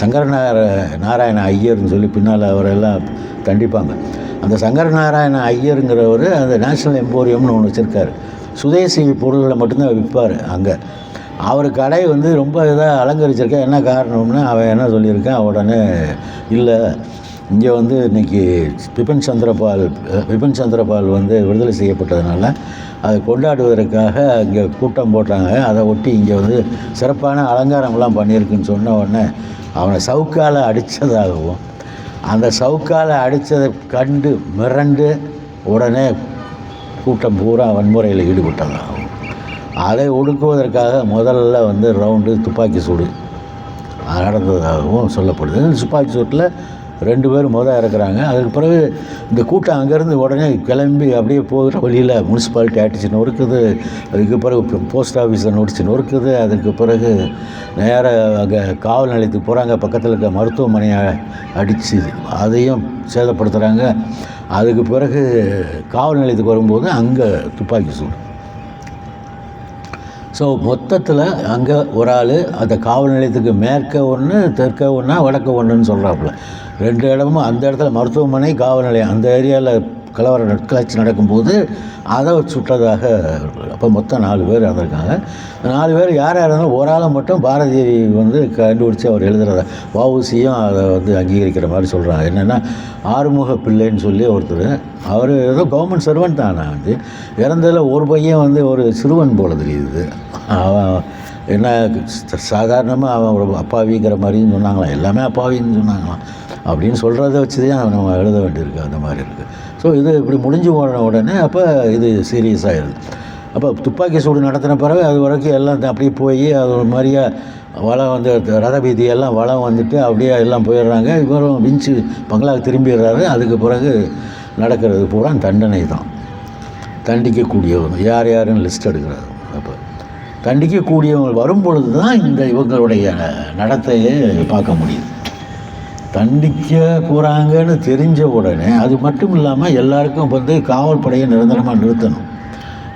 நாராயண ஐயர்னு சொல்லி பின்னால் அவரெல்லாம் தண்டிப்பாங்க. அந்த சங்கரநாராயண ஐயருங்கிறவர் அந்த நேஷ்னல் எம்போரியம்னு ஒன்று வச்சுருக்காரு. சுதேசி பொருள்களை மட்டும்தான் விற்பார் அங்கே. அவர் கடை ரொம்ப இதாக அலங்கரிச்சிருக்கேன். என்ன காரணம்னா அவன் என்ன சொல்லியிருக்கான் உடனே, இல்லை இங்கே இன்றைக்கி பிபின் சந்திரபால் விடுதலை செய்யப்பட்டதுனால அதை கொண்டாடுவதற்காக இங்கே கூட்டம் போட்டாங்க. அதை ஒட்டி இங்கே சிறப்பான அலங்காரம்லாம் பண்ணியிருக்குன்னு சொன்ன உடனே அவனை சவுக்கால் அடித்ததாகவும், அந்த சவுக்கால் அடித்ததை கண்டு மிரண்டு உடனே கூட்டம் பூரா வன்முறையில் ஈடுபட்டதாகவும், அதை ஒடுக்குவதற்காக முதல்ல ரவுண்டு துப்பாக்கி சூடு நடந்ததாகவும் சொல்லப்படுது. துப்பாக்கி சூட்டில் 2 பேர் இறக்குறாங்க. அதுக்கு பிறகு இந்த கூட்டம் அங்கேருந்து உடனே கிளம்பி அப்படியே போகிற வழியில் முனிசிபாலிட்டி அடிச்சு நொறுக்குது. அதுக்கு பிறகு போஸ்ட் ஆஃபீஸை நொடிச்சு நொறுக்குது. அதுக்கு பிறகு நேராக அங்கே காவல் நிலையத்துக்கு போகிறாங்க, பக்கத்தில் இருக்க மருத்துவமனையை அடித்து அதையும் சேதப்படுத்துகிறாங்க. அதுக்கு பிறகு காவல் நிலையத்துக்கு வரும்போது அங்கே துப்பாக்கி சூடு. ஸோ மொத்தத்தில் அங்கே ஒரு ஆள் அந்த காவல் நிலையத்துக்கு மேற்க ஒன்று, தெற்க ஒன்றா, வடக்க ஒன்றுன்னு சொல்கிறாப்புல. 2 இடமும் அந்த இடத்துல மருத்துவமனை, காவல் நிலையம், அந்த ஏரியாவில் கலவர நட்களாட்சி நடக்கும்போது அதை சுட்டதாக. அப்போ மொத்தம் 4 பேர் இருந்திருக்காங்க. 4 பேர் யார் இருந்தாலும் ஒரு ஆளை மட்டும் பாரதி கண்டுபிடிச்சி அவர் எழுதுறத வஉசியும் அதை அங்கீகரிக்கிற மாதிரி சொல்கிறாங்க. என்னென்னா ஆறுமுக பிள்ளைன்னு சொல்லி ஒருத்தர், அவர் ஏதோ கவர்மெண்ட் சர்வெண்ட் தானே, இறந்ததில் ஒரு பையன் ஒரு சிறுவன் போல தெரியுது. அவன் என்ன சாதாரணமாக அவன் ஒரு அப்பாவிங்கிற மாதிரின்னு சொன்னாங்களாம், எல்லாமே அப்பாவின்னு சொன்னாங்களாம். அப்படின்னு சொல்கிறத வச்சு தான் நம்ம எழுத வேண்டியிருக்கு, அந்த மாதிரி இருக்குது. ஸோ இது இப்படி முடிஞ்சு போன உடனே அப்போ இது சீரியஸ் ஆகிடுது. அப்போ துப்பாக்கி சூடு நடத்தின பிறகு அது வரைக்கும் எல்லாம் அப்படியே போய் அது ஒரு மாதிரியாக வளம் ரத வீதியெல்லாம் வளம் வந்துட்டு அப்படியே எல்லாம் போயிடுறாங்க. இவரும் விஞ்சு பங்களாவுக்கு திரும்பிடுறாரு. அதுக்கு பிறகு நடக்கிறது பூரா தண்டனை தான். தண்டிக்கக்கூடியவங்க யார் யாருன்னு லிஸ்ட் எடுக்கிறாரு. அப்போ தண்டிக்கக்கூடியவங்க வரும்பொழுது தான் இவங்களுடைய நடத்தையை பார்க்க முடியுது. தண்டிக்க போகிறாங்கன்னு தெரிஞ்ச உடனே அது மட்டும் இல்லாமல் எல்லாருக்கும் காவல் படையை நிரந்தரமாக நிறுத்தணும்.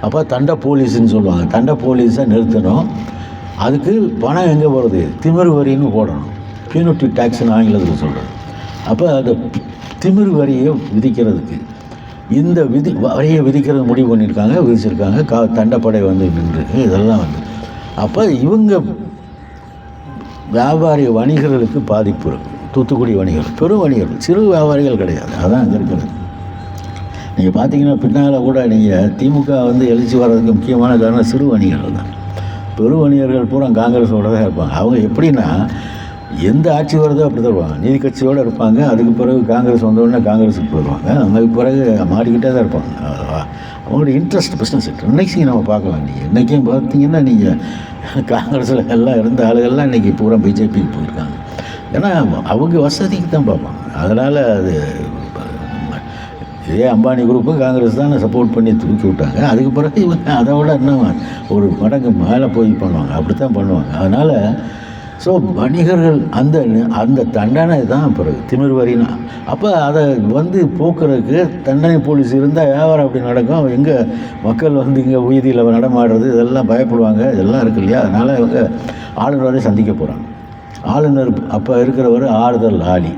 அப்போ தண்ட போலீஸுன்னு சொல்லுவாங்க, தண்ட போலீஸை நிறுத்தணும். அதுக்கு பணம் எங்கே போகிறது, திமிர் வரின்னு போடணும், பியூனிட்டிவ் டேக்ஸ்ன்னு ஆங்கிலத்தில் சொல்கிறது. அப்போ அந்த திமிர் வரியை விதிக்கிறதுக்கு இந்த வரியை விதிக்கிறது முடிவு பண்ணியிருக்காங்க, விதிச்சிருக்காங்க. தண்டப்படை நின்றுருக்கு. இதெல்லாம் அப்போ இவங்க வியாபாரி வணிகர்களுக்கு பாதிப்பு இருக்கும். தூத்துக்குடி வணிகர்கள், பெரும் வணிகர்கள், சிறு வியாபாரிகள் கிடையாது. அதான் அங்கே இருக்கிறது. நீங்கள் பார்த்தீங்கன்னா பின்னால் கூட நீங்கள் திமுக எழுச்சி வர்றதுக்கு முக்கியமான காரணம் சிறு வணிகர்கள் தான். பெரும் வணிகர்கள் பூரா காங்கிரஸோடு தான் இருப்பாங்க. அவங்க எப்படின்னா எந்த ஆட்சி வருதோ அப்படி தான் இருப்பாங்க, நீதி கட்சியோடு இருப்பாங்க. அதுக்கு பிறகு காங்கிரஸ் வந்தோடனே காங்கிரஸுக்கு போயிடுவாங்க. அதுக்கு பிறகு மாறிக்கிட்டே தான் இருப்பாங்க. அவங்களோட இன்ட்ரெஸ்ட் பிஸ்னஸ் இன்றைக்கி நம்ம பார்க்கலாம். நீங்கள் இன்றைக்கும் பார்த்தீங்கன்னா நீங்கள் காங்கிரஸில் எல்லாம் இருந்த ஆளுகள்லாம் இன்றைக்கி பூரா பிஜேபிக்கு போயிருக்காங்க. ஏன்னா அவங்க வசதிக்கு தான் பார்ப்பாங்க. அதனால் அது இதே அம்பானி குரூப்பு காங்கிரஸ் தான் சப்போர்ட் பண்ணி தூக்கி விட்டாங்க. அதுக்கு பிறகு இவங்க அதை விட இன்னும் ஒரு மடங்கு மேலே போய் பண்ணுவாங்க, அப்படி தான் பண்ணுவாங்க. அதனால் ஸோ வணிகர்கள் அந்த அந்த தண்டனை தான் பிறகு திமிர் வரினா. அப்போ அதை வந்து போக்குறதுக்கு தண்டனை போலீஸ் இருந்தால் வியாபாரம் அப்படி நடக்கும். எங்கே மக்கள் வந்து இங்கே வீதியில் நடமாடுறது இதெல்லாம் பயப்படுவாங்க, இதெல்லாம் இருக்கு இல்லையா? அதனால் இவங்க ஆளுநரை சந்திக்க போகிறாங்க. ஆளுநர் அப்போ இருக்கிறவர் ஆறுதல் ஆலி.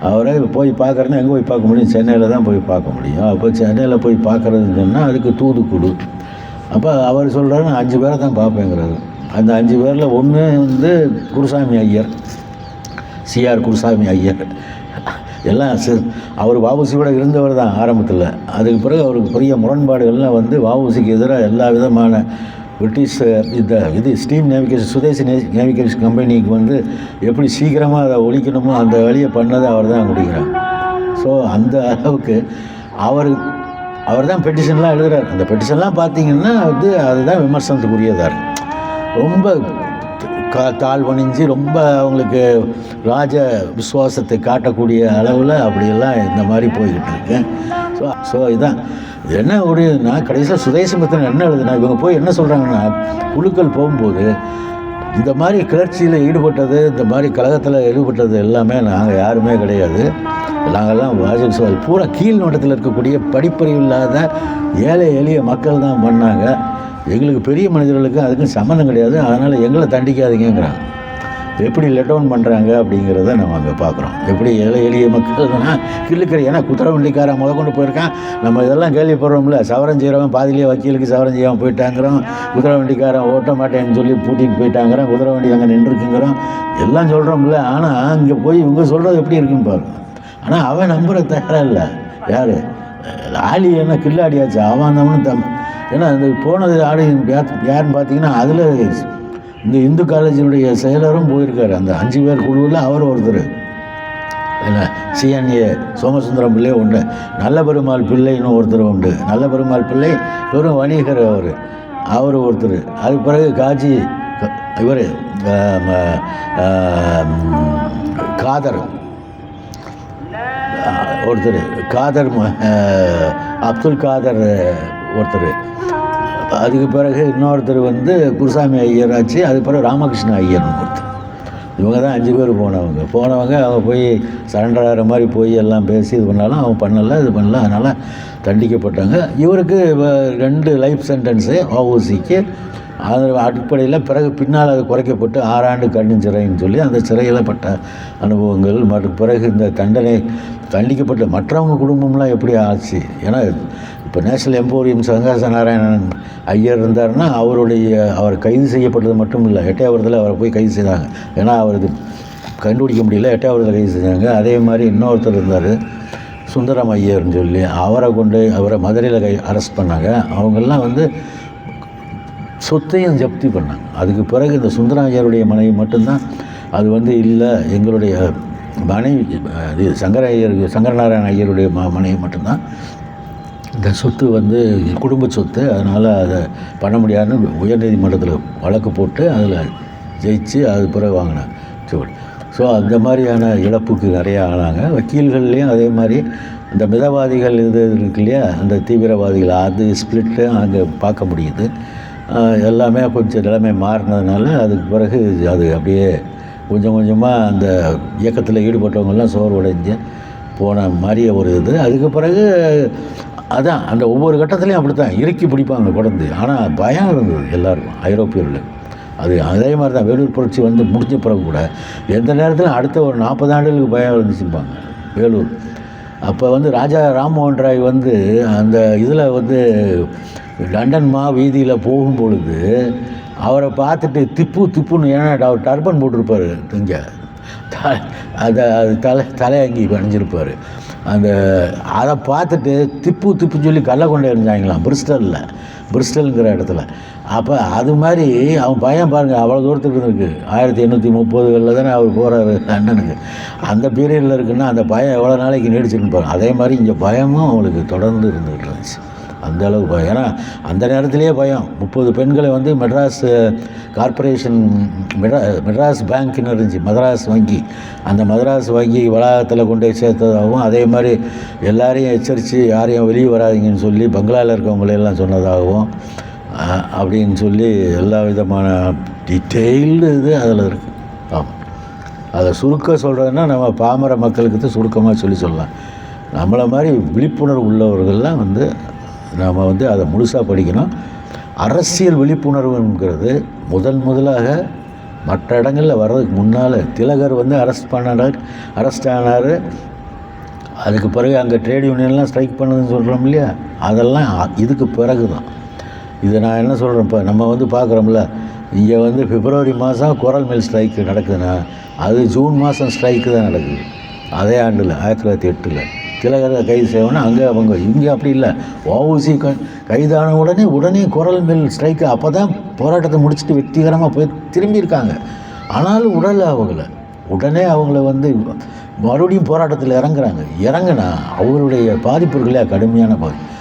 அவரை போய் பார்க்குறேன்னா எங்கே போய் பார்க்க முடியும்? சென்னையில் தான் போய் பார்க்க முடியும். அப்போ சென்னையில் போய் பார்க்குறதுன்னு சொன்னால் அதுக்கு தூதுக்குழு. அப்போ அவர் சொல்கிறாரு நான் 5 பேரை தான் பார்ப்பேங்கிறாரு. அந்த 5 பேரில் ஒன்று வந்து குருசாமி ஐயர், சிஆர் குருசாமி ஐயர். எல்லாம் அவர் வஉசியோட இருந்தவர் தான் ஆரம்பத்தில். அதுக்கு பிறகு அவருக்கு பெரிய முரண்பாடுகள்லாம் வந்து வஉசிக்கு எதிராக எல்லா விதமான பிரிட்டிஷ் இது ஸ்டீம் நேவிகேஷன் சுதேசி நேவிகேஷன் கம்பெனிக்கு வந்து எப்படி சீக்கிரமாக அதை ஒழிக்கணுமோ அந்த வழியை பண்ணதை அவர் தான் முடிக்கிறார். ஸோ அந்த அளவுக்கு அவர் தான் பெட்டிஷன்லாம் எழுதுகிறார். அந்த பெட்டிஷன்லாம் பார்த்தீங்கன்னா வந்து அதுதான் விமர்சனத்துக்குரியதாக இருக்குது. ரொம்ப தாழ் பணிஞ்சு ரொம்ப அவங்களுக்கு ராஜ விசுவாசத்தை காட்டக்கூடிய அளவில் அப்படியெல்லாம் இந்த மாதிரி போய்கிட்டு இருக்கேன். ஸோ இதுதான் என்ன ஒரு நான் கடைசியில் சுதேசமித்திரன் என்ன எழுதுனா இவங்க போய் என்ன சொல்கிறாங்கன்னா குழுக்கள் போகும்போது இந்த மாதிரி கிளர்ச்சியில் ஈடுபட்டது, இந்த மாதிரி கழகத்தில் ஈடுபட்டது எல்லாமே நாங்கள் யாருமே கிடையாது. நாங்கள்லாம் வாஜல் பூரா கீழ் மட்டத்தில் இருக்கக்கூடிய படிப்பறிவு இல்லாத ஏழை எளிய மக்கள் தான் பண்ணாங்க. எங்களுக்கு பெரிய மனிதர்களுக்கு அதுக்கும் சம்மந்தம் கிடையாது. அதனால் எங்களை தண்டிக்காதீங்கிறாங்க. எப்படி லெட் டவுன் பண்ணுறாங்க அப்படிங்கிறத நம்ம அங்கே பார்க்குறோம். எப்படி ஏழை எளிய மக்கள்னா கிள்ளுக்கிற ஏன்னா குதிரவண்டிக்காரன் கொண்டு போயிருக்கான். நம்ம இதெல்லாம் கேள்விப்படுறோம்ல, சவரம் செய்கிறவன் பாதிலேயே வக்கீலுக்கு சவரம் செய்யாமல் போயிட்டாங்கிறோம், குதிரவண்டிக்காரன் ஓட்ட மாட்டேன்னு சொல்லி பூட்டிட்டு போயிட்டாங்கிறோம், குதிரவண்டி அங்கே நின்றுருக்குங்கிறோம், எல்லாம் சொல்கிறோம்ல. ஆனால் அங்கே போய் இவங்க சொல்கிறது எப்படி இருக்குன்னு பாருங்க. ஆனால் அவன் நம்புகிற தயாராக இல்லை. யார் ஆளி என்ன கில்லாடியாச்சு அவன் நம்மளும் ஏன்னா இந்த போனது ஆடி யாருன்னு பார்த்தீங்கன்னா அதில் இந்த இந்து காலேஜினுடைய செயலரும் போயிருக்காரு. அந்த 5 பேர் குழுவில் அவர் ஒருத்தர். என்ன சிஎன்ஏ சோமசுந்தரம் பிள்ளை உண்டு, நல்ல பெருமாள் பிள்ளைன்னு ஒருத்தர் உண்டு. நல்ல பெருமாள் பிள்ளை வெறும் வணிகர் அவர் ஒருத்தர். அதுக்கு பிறகு காஜி இவர் காதர் ஒருத்தர், காதர் அப்துல் காதர் ஒருத்தர். அதுக்கு பிறகு இன்னொருத்தர் வந்து குருசாமி ஐயர் ஆச்சு. அதுக்கு பிறகு ராமகிருஷ்ண ஐயர்னு ஒருத்தர். இவங்க தான் 5 பேர் போனவங்க அவங்க போய் சரண்டர் ஆகிற மாதிரி போய் எல்லாம் பேசி இது பண்ணாலும் அவங்க பண்ணலை, இது பண்ணல. அதனால் தண்டிக்கப்பட்டாங்க. இவருக்கு 2 லைஃப் சென்டென்ஸு வஉசிக்கு. அது அடிப்படையில் பிறகு பின்னால் அது குறைக்கப்பட்டு 6 ஆண்டு கடும் சிறைன்னு சொல்லி அந்த சிறையில் பட்ட அனுபவங்கள் மற்றும் பிறகு இந்த தண்டிக்கப்பட்ட மற்றவங்க குடும்பம்லாம் எப்படி ஆச்சு. ஏன்னா இப்போ நேஷனல் எம்போரியம் சங்காச நாராயணன் ஐயர் இருந்தார்னா அவர் கைது செய்யப்பட்டது மட்டும் இல்லை, எட்டயபுரத்தில் அவரை போய் கைது செய்தாங்க. ஏன்னா அவருக்கு கண்டுபிடிக்க முடியல, எட்டயபுரத்தில் கைது செஞ்சாங்க. அதே மாதிரி இன்னொருத்தர் இருந்தார் சுந்தரம் ஐயர்னு சொல்லி, அவரை மதுரையில் அரெஸ்ட் பண்ணாங்க. அவங்கெல்லாம் வந்து சொத்தையும் ஜப்தி பண்ணாங்க. அதுக்கு பிறகு இந்த சுந்தரம் ஐயருடைய மனைவி மட்டும்தான் அது வந்து இல்லை, எங்களுடைய மனைவி இது சங்கரநாராயண ஐயருடைய மனைவி மட்டும்தான் இந்த சொத்து வந்து குடும்ப சொத்து, அதனால் அதை பண்ண முடியாதுன்னு உயர்நீதிமன்றத்தில் வழக்கு போட்டு அதில் ஜெயிச்சு அது பிறகு வாங்கினாங்க. ஸோ அந்த மாதிரியான இழப்புக்கு நிறையா ஆனாங்க. வக்கீல்கள்லேயும் அதே மாதிரி இந்த மிதவாதிகள் இது இருக்கு இல்லையா, அந்த தீவிரவாதிகள் அது ஸ்பிளிட்டு அங்கே பார்க்க முடியுது. எல்லாமே கொஞ்சம் நிலைமை மாறினதுனால அதுக்கு பிறகு அது அப்படியே கொஞ்சம் கொஞ்சமாக அந்த இயக்கத்தில் ஈடுபட்டவங்கெல்லாம் சோர்வடைஞ்சு போன மாதிரியே ஒரு இது. அதுக்கு பிறகு அதான் அந்த ஒவ்வொரு கட்டத்துலேயும் அப்படி தான் இறுக்கி பிடிப்பாங்க குழந்தை. ஆனால் பயம் இருந்தது எல்லாருக்கும் ஐரோப்பியர்கள். அதே மாதிரி தான் வேலூர் புரட்சி வந்து முடிஞ்ச பிறகு கூட எந்த நேரத்தில் அடுத்த ஒரு 40 ஆண்டுகளுக்கு பயம் இருந்துச்சுப்பாங்க வேலூர். அப்போ வந்து ராஜா ராம்மோகன் ராய் வந்து அந்த இதில் வந்து லண்டன் வீதியில் போகும்பொழுது அவரை பார்த்துட்டு திப்புன்னு ஏன்னா அவர் டர்பன் போட்டிருப்பார் இங்கே அது தலையங்கி அணிஞ்சிருப்பார். அதை பார்த்துட்டு திப்புன்னு சொல்லி கல்லை கொண்டு இருந்தாங்களாம் பிரிஸ்டலுங்கிற இடத்துல. அப்போ அது மாதிரி அவன் பையன் பாருங்கள் அவ்வளோ தூரத்துக்கு இருக்குது. 1830களில் தானே அவர் போகிறாரு லண்டனுக்கு. அந்த பீரியடில் இருக்குன்னா அந்த பயம் எவ்வளோ நாளைக்கு நீடிச்சுன்னு பாருங்க. அதே மாதிரி இங்கே பயமும் அவங்களுக்கு தொடர்ந்து இருந்துகிட்டு இருந்துச்சு. அந்த அளவுக்கு பயம். ஏன்னா அந்த நேரத்திலேயே பயம். 30 பெண்களை வந்து மெட்ராஸ் கார்ப்பரேஷன், மெட்ராஸ் பேங்க்னு இருந்துச்சு, மதராஸ் வங்கி, அந்த மதராஸ் வங்கி வளாகத்தில் கொண்டு போய் சேர்த்ததாகவும், அதே மாதிரி எல்லாரையும் எச்சரித்து யாரையும் வெளியே வராதிங்கன்னு சொல்லி பங்களாவில் இருக்கவங்களையெல்லாம் சொன்னதாகவும் அப்படின்னு சொல்லி எல்லா விதமான டீட்டெயில்டு இது அதில் இருக்குது. ஆமாம், அதை சுருக்க சொல்கிறதுன்னா நம்ம பாமர மக்களுக்கு தான் சுருக்கமாக சொல்லலாம். நம்மளை மாதிரி விழிப்புணர்வு உள்ளவர்கள்லாம் வந்து நாம் வந்து அதை முழுசாக படிக்கணும். அரசியல் விழிப்புணர்வுங்கிறது முதலாக மற்ற இடங்களில் வர்றதுக்கு முன்னால் திலகர் வந்து அரெஸ்ட் ஆனார். அதுக்கு பிறகு அங்கே ட்ரேட் யூனியன்லாம் ஸ்ட்ரைக் பண்ணதுன்னு சொல்கிறோம் இல்லையா, அதெல்லாம் இதுக்கு பிறகு தான். இதை நான் என்ன சொல்கிறேன், இப்போ நம்ம வந்து பார்க்குறோம்ல, இங்கே வந்து பிப்ரவரி மாதம் குரல் மில் ஸ்ட்ரைக்கு நடக்குதுன்னா அது ஜூன் மாதம் ஸ்ட்ரைக்கு தான் நடக்குது. அதே ஆண்டில் 1908 திலகரை கைது செய்வோன்னா அங்கே அவங்க இங்கே அப்படி இல்லை. வஉசி கைதான உடனே குரல் மில் ஸ்ட்ரைக்கு, அப்போ தான் போராட்டத்தை முடிச்சுட்டு வெற்றிகரமாக போய் திரும்பியிருக்காங்க. ஆனாலும் உடனே அவங்கள வந்து மறுபடியும் போராட்டத்தில் இறங்குனா அவருடைய பாதிப்புகளே கடுமையான பாதிப்பு.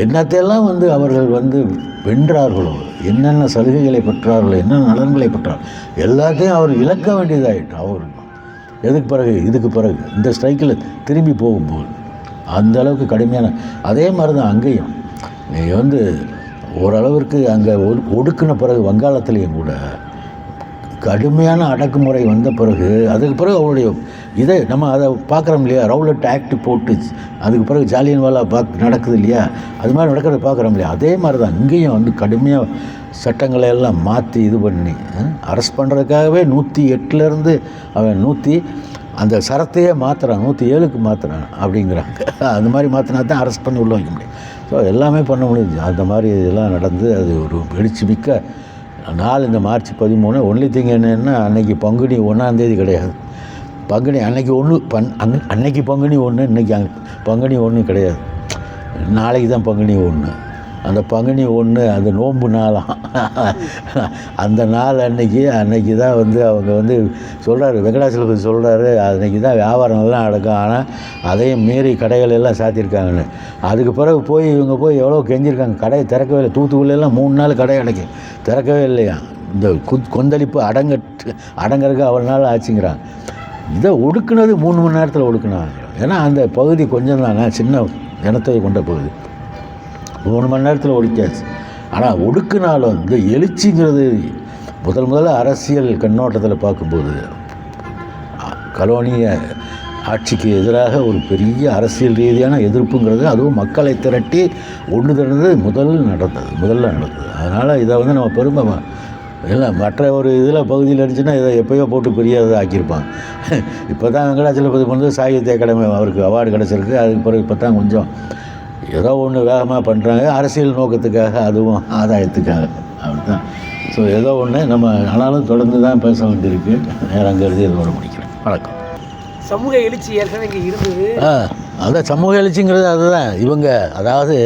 என்னத்தையெல்லாம் வந்து அவர்கள் வந்து வென்றார்களோ, என்னென்ன சலுகைகளை பெற்றார்களோ, என்னென்ன நலன்களை பெற்றார்களோ எல்லாத்தையும் அவர் இழக்க வேண்டியதாகிட்டு. அவர் இதுக்கு பிறகு இந்த ஸ்ட்ரைக்கில் திரும்பி போகும்போது அந்த அளவுக்கு கடுமையான, அதே மாதிரி தான் அங்கேயும் நீங்கள் வந்து ஓரளவிற்கு அங்கே ஒடுக்கின பிறகு வங்காளத்துலேயும் கூட கடுமையான அடக்குமுறை வந்த பிறகு, அதுக்கு பிறகு அவருடைய இதை நம்ம அதை பார்க்குறோம் இல்லையா, ரவுலட் ஆக்ட் போட்டு அதுக்கு பிறகு ஜாலியன்வாலா நடக்குது இல்லையா, அது மாதிரி நடக்கிறத பார்க்குறோம் இல்லையா, அதே மாதிரி தான் இங்கேயும் வந்து கடுமையாக சட்டங்களை எல்லாம் மாற்றி இது பண்ணி அரெஸ்ட் பண்ணுறதுக்காகவே 108 அவன் அந்த சரத்தையே மாற்றுறான், 107க்கு மாற்றுறான் அப்படிங்கிறாங்க. அந்த மாதிரி மாற்றினா தான் அரெஸ்ட் பண்ணி உள்ள வைக்க முடியும். ஸோ எல்லாமே பண்ண முடியுது. அந்த மாதிரி இதெல்லாம் நடந்து அது ஒரு எழுச்சி மிக்க நாள் இந்த மார்ச் 13. ஒன்லி திங் என்னென்னா, அன்றைக்கி பங்குனி 1 கிடையாது. பங்குனி அன்னைக்கு அன்னைக்கு பங்குனி 1, இன்றைக்கி பங்குனி 1 கிடையாது. நாளைக்கு தான் பங்குனி 1. அந்த பங்குனி 1 அந்த நோன்பு நாளாம். அந்த நாள் அன்னைக்கு தான் வந்து அவங்க வந்து சொல்கிறாரு, வெங்கடாச்சலபதி சொல்கிறாரு, அன்றைக்கி தான் வியாபாரங்கள்லாம் நடக்கும். ஆனால் அதையும் மீறி கடைகள் எல்லாம் சாத்தியிருக்காங்கன்னு. அதுக்கு பிறகு இவங்க எவ்வளோ கெஞ்சிருக்காங்க, கடையை திறக்கவே இல்லை. தூத்துக்குடியெல்லாம் 3 நாள் கடை திறக்கவே இல்லையா. இந்த கொந்தளிப்பு அடங்கிறதுக்கு அவ்வளோ நாள் ஆச்சுங்கிறாங்க. இதை ஒடுக்குனது 3 மணி நேரத்தில் ஒடுக்குனாங்க. ஏன்னா அந்த பகுதி கொஞ்சம் தானே, சின்ன இனத்தை கொண்ட பகுதி, 3 மணி நேரத்தில் ஒடுக்கியாச்சு. ஆனால் ஒடுக்குனாலும் இந்த எழுச்சிங்கிறது முதல்ல அரசியல் கண்ணோட்டத்தில் பார்க்கும்போது கலோனிய ஆட்சிக்கு எதிராக ஒரு பெரிய அரசியல் ரீதியான எதிர்ப்புங்கிறது, அதுவும் மக்களை திரட்டி ஒன்று திரண்டது முதல்ல நடந்தது. அதனால் இதை வந்து நம்ம பெருமை இல்லை, மற்ற ஒரு இதில் பகுதியில் இருந்துச்சுன்னா இதை எப்போயோ போட்டு பெரிய இதை ஆக்கியிருப்பாங்க. இப்போ தான் வெங்கடாச்சலபதி வந்து சாகித்ய அகாடமி அவருக்கு அவார்டு கிடச்சிருக்கு. அதுக்கு பிறகு இப்போ தான் கொஞ்சம் ஏதோ ஒன்று வேகமாக பண்ணுறாங்க, அரசியல் நோக்கத்துக்காக, அதுவும் ஆதாயத்துக்காக, அப்படிதான். ஸோ ஏதோ ஒன்று நம்ம ஆனாலும் தொடர்ந்து தான் பேச வேண்டியிருக்கு. நேரம் கருதி இதோட முடிக்கிறேன். வணக்கம். சமூக எழுச்சி ஏற்கனவே இங்கே இருந்தது. அதான் சமூக எழுச்சிங்கிறது அதுதான். இவங்க அதாவது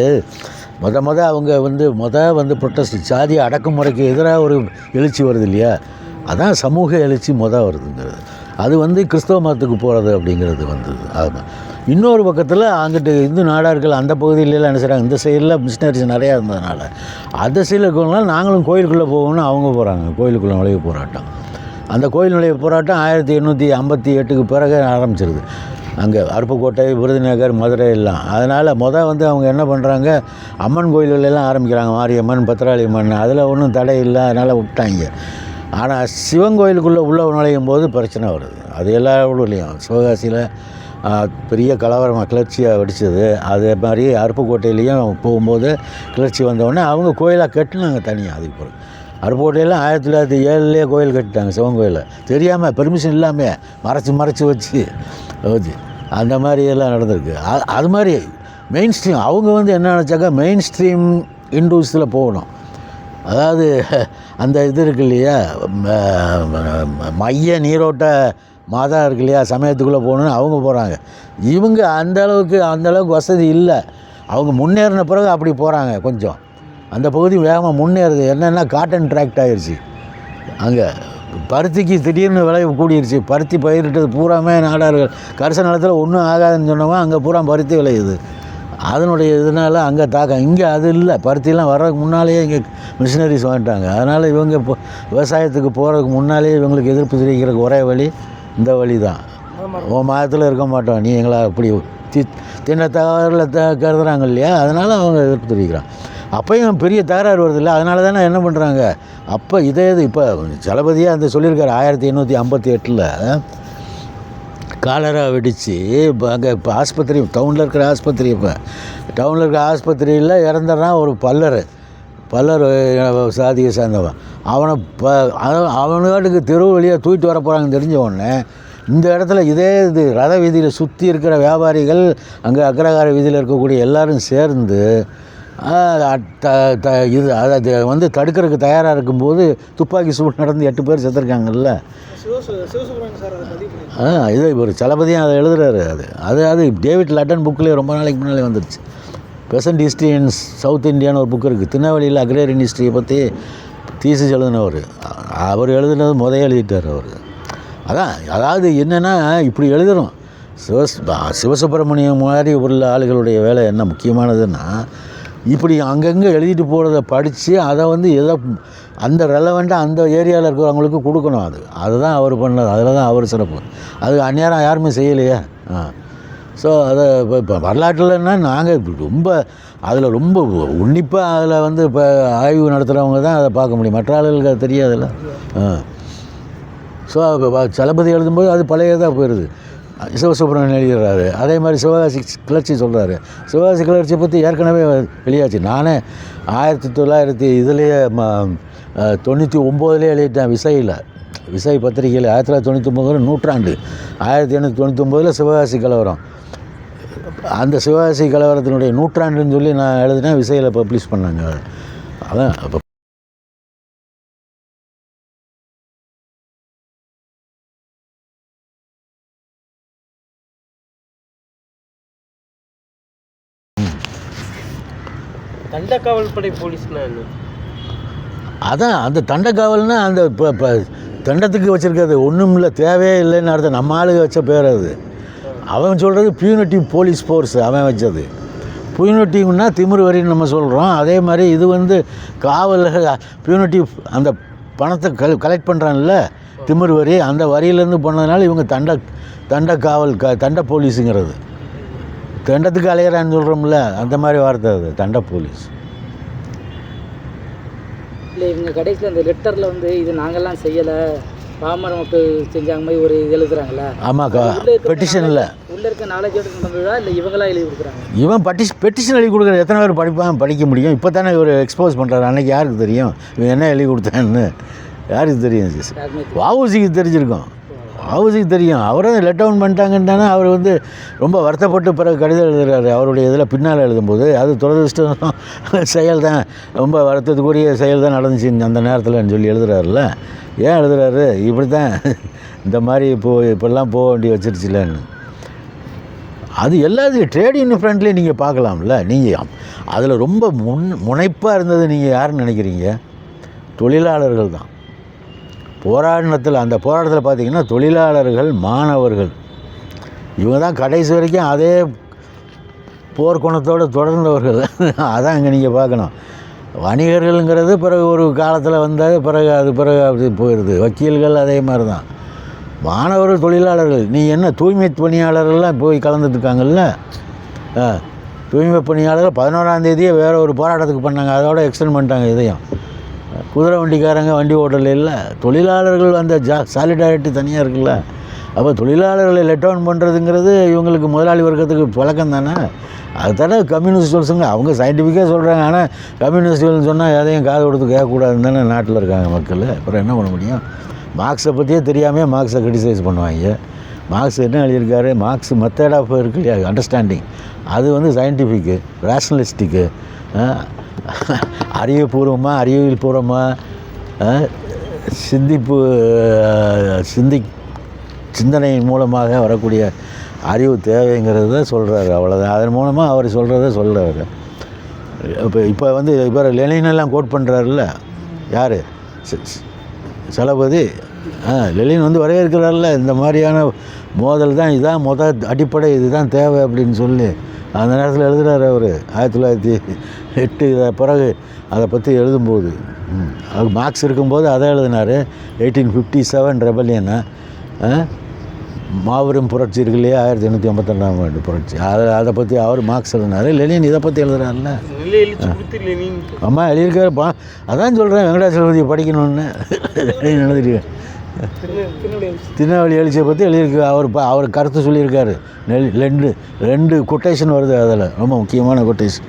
அவங்க வந்து ப்ரொட்டஸ்ட், சாதி அடக்குமுறைக்கு எதிராக ஒரு எழுச்சி வருது இல்லையா, அதான் சமூக எழுச்சி வருதுங்கிறது. அது வந்து கிறிஸ்தவ மதத்துக்கு போகிறது அப்படிங்கிறது வந்தது. அதுதான். இன்னொரு பக்கத்தில் அங்கிட்டு இந்து நாடார்கள் அந்த பகுதியிலலாம் என்ன செய்கிறாங்க, இந்த சைடில் மிஷினரிஸ் நிறையா இருந்ததுனால அந்த சைடில் இருக்கவங்களாம் நாங்களும் கோயிலுக்குள்ளே போகணும்னு அவங்க போகிறாங்க. கோயிலுக்குள்ளே நுழைவு போராட்டம், அந்த கோயில் நுழைவு போராட்டம் 1858க்கு பிறகு ஆரம்பிச்சிருது. அங்கே அருப்புக்கோட்டை, விருதுநகர், மதுரை எல்லாம். அதனால் வந்து அவங்க என்ன பண்ணுறாங்க, அம்மன் கோயில்களெல்லாம் ஆரம்பிக்கிறாங்க. மாரியம்மன், பத்திராளி அம்மன், அதில் ஒன்றும் தடை இல்லை, அதனால் விட்டாங்க. ஆனால் சிவன் கோயிலுக்குள்ளே உள்ள நுழையும் போது பிரச்சனை வருது. அது எல்லா ஊர்லேயும். சிவகாசியில் பெரிய கலவரம், கிளர்ச்சியாக வெடிச்சது. அதே மாதிரி அருப்புக்கோட்டையிலையும் போகும்போது கிளர்ச்சி வந்தோடனே அவங்க கோயிலாக கட்டினாங்க தனியாக. அதுக்கு பிறகு அருப்புக்கோட்டையெல்லாம் 1907 கோயில் கட்டிட்டாங்க, சிவன் கோயிலை, தெரியாமல், பெர்மிஷன் இல்லாமல் மறைச்சி வச்சு அந்த மாதிரி எல்லாம் நடந்திருக்கு. அது மாதிரி மெயின் ஸ்ட்ரீம் அவங்க என்ன நினச்சாக்கா, மெயின் ஸ்ட்ரீம் இண்டூஸில் போகணும். அதாவது அந்த இது இருக்கு இல்லையா, மைய நீரோட்ட மாதா இருக்கு இல்லையா, சமயத்துக்குள்ளே போகணுன்னு அவங்க போகிறாங்க. இவங்க அந்த அளவுக்கு வசதி இல்லை. அவங்க முன்னேறின பிறகு அப்படி போகிறாங்க. கொஞ்சம் அந்த பகுதி வேகமாக முன்னேறுது. என்னென்னா காட்டன் டிராக்ட் ஆகிடுச்சு. அங்கே பருத்திக்கு திடீர்னு விலை கூடிருச்சு. பருத்தி பயிரிட்டது பூராமே நாடார்கள். கரிச நிலத்தில் ஒன்றும் ஆகாதுன்னு சொன்னவன் அங்கே பூரா பருத்தி விளையுது. அதனுடைய இதனால் அங்கே தாக்கம் இங்கே அது இல்லை. பருத்திலாம் வர்றதுக்கு முன்னாலேயே இங்கே மிஷினரிஸ் வந்துட்டாங்க. அதனால் இவங்க இப்போ விவசாயத்துக்கு போகிறதுக்கு முன்னாலேயே இவங்களுக்கு எதிர்ப்பு தெரிவிக்கிறதுக்கு ஒரே வழி இந்த வழி தான். உன் மதத்தில் இருக்க மாட்டோம், நீ எங்களை அப்படி தின்ன தகவலில் கருதுறாங்க இல்லையா, அதனால் அவங்க எதிர்ப்பு தெரிவிக்கிறாங்க. அப்போயும் பெரிய தகராறு வருது இல்லை. அதனால தானே என்ன பண்ணுறாங்க, அப்போ இதே இது இப்போ தளபதியாக அந்த சொல்லியிருக்காரு 1858 காலரா வெடித்து இப்போ அங்கே இப்போ ஆஸ்பத்திரி டவுனில் இருக்கிற ஆஸ்பத்திரி, இப்போ டவுனில் இருக்கிற ஆஸ்பத்திரியில் இறந்துடுறான் ஒரு பல்லர் சாதியை சேர்ந்தவன். அவனுக்காட்டுக்கு தெரு வழியாக தூக்கிட்டு வர போகிறாங்கன்னு தெரிஞ்ச உடனே இந்த இடத்துல இதே இது ரத வீதியில் சுற்றி இருக்கிற வியாபாரிகள், அங்கே அக்ரஹார வீதியில் இருக்கக்கூடிய எல்லோரும் சேர்ந்து இது அதை வந்து தடுக்கிறதுக்கு தயாராக இருக்கும்போது துப்பாக்கி சூடு நடந்து 8 பேர் செத்துருக்காங்கல்ல. இது ஒரு தளபதியும் அதை எழுதுறாரு. அது டேவிட் லட்டன் புக்கில் ரொம்ப நாளைக்கு முன்னாலே வந்துடுச்சு. பெசன்ட் ஹிஸ்ட்ரி இன் சவுத் இந்தியான்னு ஒரு புக் இருக்குது. திருநெல்வேலியில் அக்ரேரியன் ஹிஸ்ட்ரியை பற்றி தீசிஸ் எழுதினவர். அவர் எழுதுனது எழுதிட்டார் அவர். அதாவது என்னென்னா இப்படி எழுதுகிறோம். சிவசுப்பிரமணியம் மாதிரி உள்ள ஆளுகளுடைய வேலை என்ன முக்கியமானதுன்னா, இப்படி அங்கங்கே எழுதிட்டு போகிறத படித்து அதை வந்து எதோ அந்த ரெலவெண்ட்டாக அந்த ஏரியாவில் இருக்கிறவங்களுக்கு கொடுக்கணும். அதுதான் அவர் பண்ணது. அதில் தான் அவர் சிறப்பு. அது அந்நேரம் யாருமே செய்யலையே. ஸோ அதை இப்போ வரலாற்றுலன்னா நாங்கள் ரொம்ப அதில் ரொம்ப உன்னிப்பாக அதில் வந்து இப்போ ஆய்வு நடத்துகிறவங்க தான் அதை பார்க்க முடியும். மற்ற ஆளுகளுக்கு அது தெரியாதுல்ல. ஸோ தளபதி எழுதும்போது அது பழையதாக போயிடுது. சிவசுப்ரமணியன் எழுதுகிறாரு. அதே மாதிரி சிவகாசி கிளர்ச்சி சொல்கிறாரு. சிவகாசி கிளர்ச்சியை பற்றி ஏற்கனவே வெளியாச்சு. நானே 1999 எழுதிட்டேன். விசை பத்திரிகையில் 1999 நூற்றாண்டு 1899 சிவகாசி கலவரம். அந்த சிவகாசி கலவரத்தினுடைய நூற்றாண்டுன்னு சொல்லி நான் எழுதினேன். விசையில் பப்ளிஷ் பண்ணாங்க. அதான் அப்போ தண்டக்காவல் படை போலீஸ்னா என்ன? அதான் அந்த தண்டக்காவல்னா அந்த இப்போ தண்டத்துக்கு வச்சுருக்கிறது ஒன்றும் இல்லை, தேவையே இல்லைன்னு அர்த்தம். நம்ம ஆளுங்க வச்ச பேர் அது. அவன் சொல்கிறது பியூனிட்டிவ் போலீஸ் ஃபோர்ஸ் அவன் வச்சது. பியூனிட்டிவ்னா திமிரு வரின்னு நம்ம சொல்கிறோம். அதே மாதிரி இது வந்து காவல் பியூனிட்டிவ் அந்த பணத்தை கலெக்ட் பண்ணுறான்ல திமிரு வரி, அந்த வரியிலேருந்து பண்ணதுனால இவங்க தண்டக்காவல் தண்ட போலீஸுங்கிறது. தண்டத்துக்கு அலையிறான்னு சொல்கிறோம்ல, அந்த மாதிரி வார்த்தை அது தண்ட போலீஸ். இல்லை இவங்க கடைசியில் அந்த லெட்டரில் வந்து இது நாங்கள்லாம் செய்யலை, பாமர மக்கள் செஞ்சாங்க மாதிரி ஒரு இது எழுதுறாங்களே. ஆமாக்கா, பெட்டிஷனில் உள்ளே இருக்க நாலேஜ் நடந்ததா இல்லை இவங்களாம் எழுதி கொடுக்குறாங்க? இவன் பெட்டிஷன் எழுதி கொடுக்குற எத்தனை பேர் படிக்க முடியும்? இப்போ தானே இவர் எக்ஸ்போஸ் பண்ணுறாரு. அன்றைக்கி யாருக்கு தெரியும் இவன் என்ன எழுதி கொடுத்தான்னு? யாருக்கு தெரியும்? வஉசிக்கு தெரிஞ்சிருக்கும். வஉசிக்கு தெரியும். அவரை லெட் டவுன் பண்ணிட்டாங்கன்னு அவர் வந்து ரொம்ப வருத்தப்பட்டு பிறகு கடிதம் எழுதுகிறாரு. அவருடைய இதில் பின்னால் எழுதும்போது அது துரதிருஷ்டம் செயல் தான், ரொம்ப வருத்தத்துக்குரிய செயல் தான் நடந்துச்சு அந்த நேரத்தில்னு சொல்லி எழுதுகிறாருல்ல. ஏன் எழுதுகிறாரு? இப்படி தான் இந்த மாதிரி இப்போல்லாம் போக வேண்டி வச்சிருச்சுலன்னு. அது எல்லாத்துக்கும் ட்ரேட் யூனியன் ஃப்ரண்ட்லேயும் நீங்கள் பார்க்கலாம்ல. நீங்கள் அதில் ரொம்ப முனைப்பாக இருந்தது நீங்கள் யாருன்னு நினைக்கிறீங்க? தொழிலாளர்கள் தான். அந்த போராட்டத்தில் பார்த்திங்கன்னா தொழிலாளர்கள், மாணவர்கள், இவங்க தான் கடைசி வரைக்கும் அதே போர்க்குணத்தோடு தொடர்ந்தவர்கள். அதான் இங்கே நீங்கள் பார்க்கணும். வணிகர்கள்ங்கிறது பிறகு ஒரு காலத்தில் வந்தால் பிறகு அப்படி போயிடுது. வக்கீல்கள் அதே மாதிரி தான். மாணவர்கள், தொழிலாளர்கள், நீ என்ன தூய்மை பணியாளர்கள்லாம் போய் கலந்துட்டுருக்காங்கல்ல. தூய்மை பணியாளர்கள் 11ஆம் தேதியே வேறு ஒரு போராட்டத்துக்கு பண்ணாங்க. அதோட எக்ஸ்டெண்ட் பண்ணிட்டாங்க இதையும். குதிரை வண்டிக்காரங்க வண்டி ஓட்டல இல்லை, தொழிலாளர்கள் அந்த சாலிடாரிட்டி தனியாக இருக்குல்ல. அப்போ தொழிலாளர்களை லெட் டவுன் பண்ணுறதுங்கிறது இவங்களுக்கு முதலாளி வர்க்கத்துக்கு பழக்கம் தானே. அதுதானே கம்யூனிஸ்ட் சொல்லுங்க. அவங்க சயின்டிஃபிக்காக சொல்கிறாங்க. ஆனால் கம்யூனிஸ்ட்கள்னு சொன்னால் எதையும் காது கொடுத்து கேட்கக்கூடாதுன்னு தானே நாட்டில் இருக்காங்க மக்கள். அப்புறம் என்ன பண்ண முடியும்? மார்க்ஸை பற்றியே தெரியாமல் மார்க்ஸை கிரிட்டிசைஸ் பண்ணுவாங்க. மார்க்ஸ் என்ன எழுதியிருக்காரு? மார்க்ஸ் மெத்தட் ஆஃப் இருக்கு இல்லையா, அண்டர்ஸ்டாண்டிங், அது வந்து சயின்டிஃபிக்கு, ரேஷ்னலிஸ்டிக்கு, அறிவியல் பூர்வமாக சிந்தனையின் மூலமாக வரக்கூடிய அறிவு தேவைங்கிறது தான் சொல்கிறாரு. அவ்வளோதான். அதன் மூலமாக அவர் சொல்கிறத சொல்கிறாரு. இப்போ வந்து இப்போ லெனினெல்லாம் கோட் பண்ணுறாருல்ல. யார்? தளபதி. லெனின் வந்து வரவேற்கிறார்ல. இந்த மாதிரியான மோதல் தான், இதுதான் அடிப்படை, இதுதான் தேவை அப்படின்னு சொல்லி அந்த நேரத்தில் எழுதுகிறார் அவர் 1908 இதை பிறகு அதை பற்றி எழுதும்போது. அவர் மார்க்ஸ் இருக்கும்போது அதை எழுதினார். 1857 ரெபல்லியனா, மாபெரும் புரட்சி இருக்கு இல்லையா, 1852ஆம் ஆண்டு புரட்சி. அதை பற்றி அவர் மார்க்ஸ் எழுதினார். லெனின் இதை பற்றி எழுதுறாருல்ல. அம்மா எழுதியிருக்காருப்பா. அதான் சொல்கிறேன், வெங்கடாச்சலபதியை படிக்கணும்னு லெனின் எழுதிருக்கேன். திருநெல்வேலி எழுச்சியை பற்றி எழுதியிருக்கு. அவர் கருத்து சொல்லியிருக்காரு. ரெண்டு கொட்டேஷன் வருது அதில், ரொம்ப முக்கியமான கொட்டேஷன்.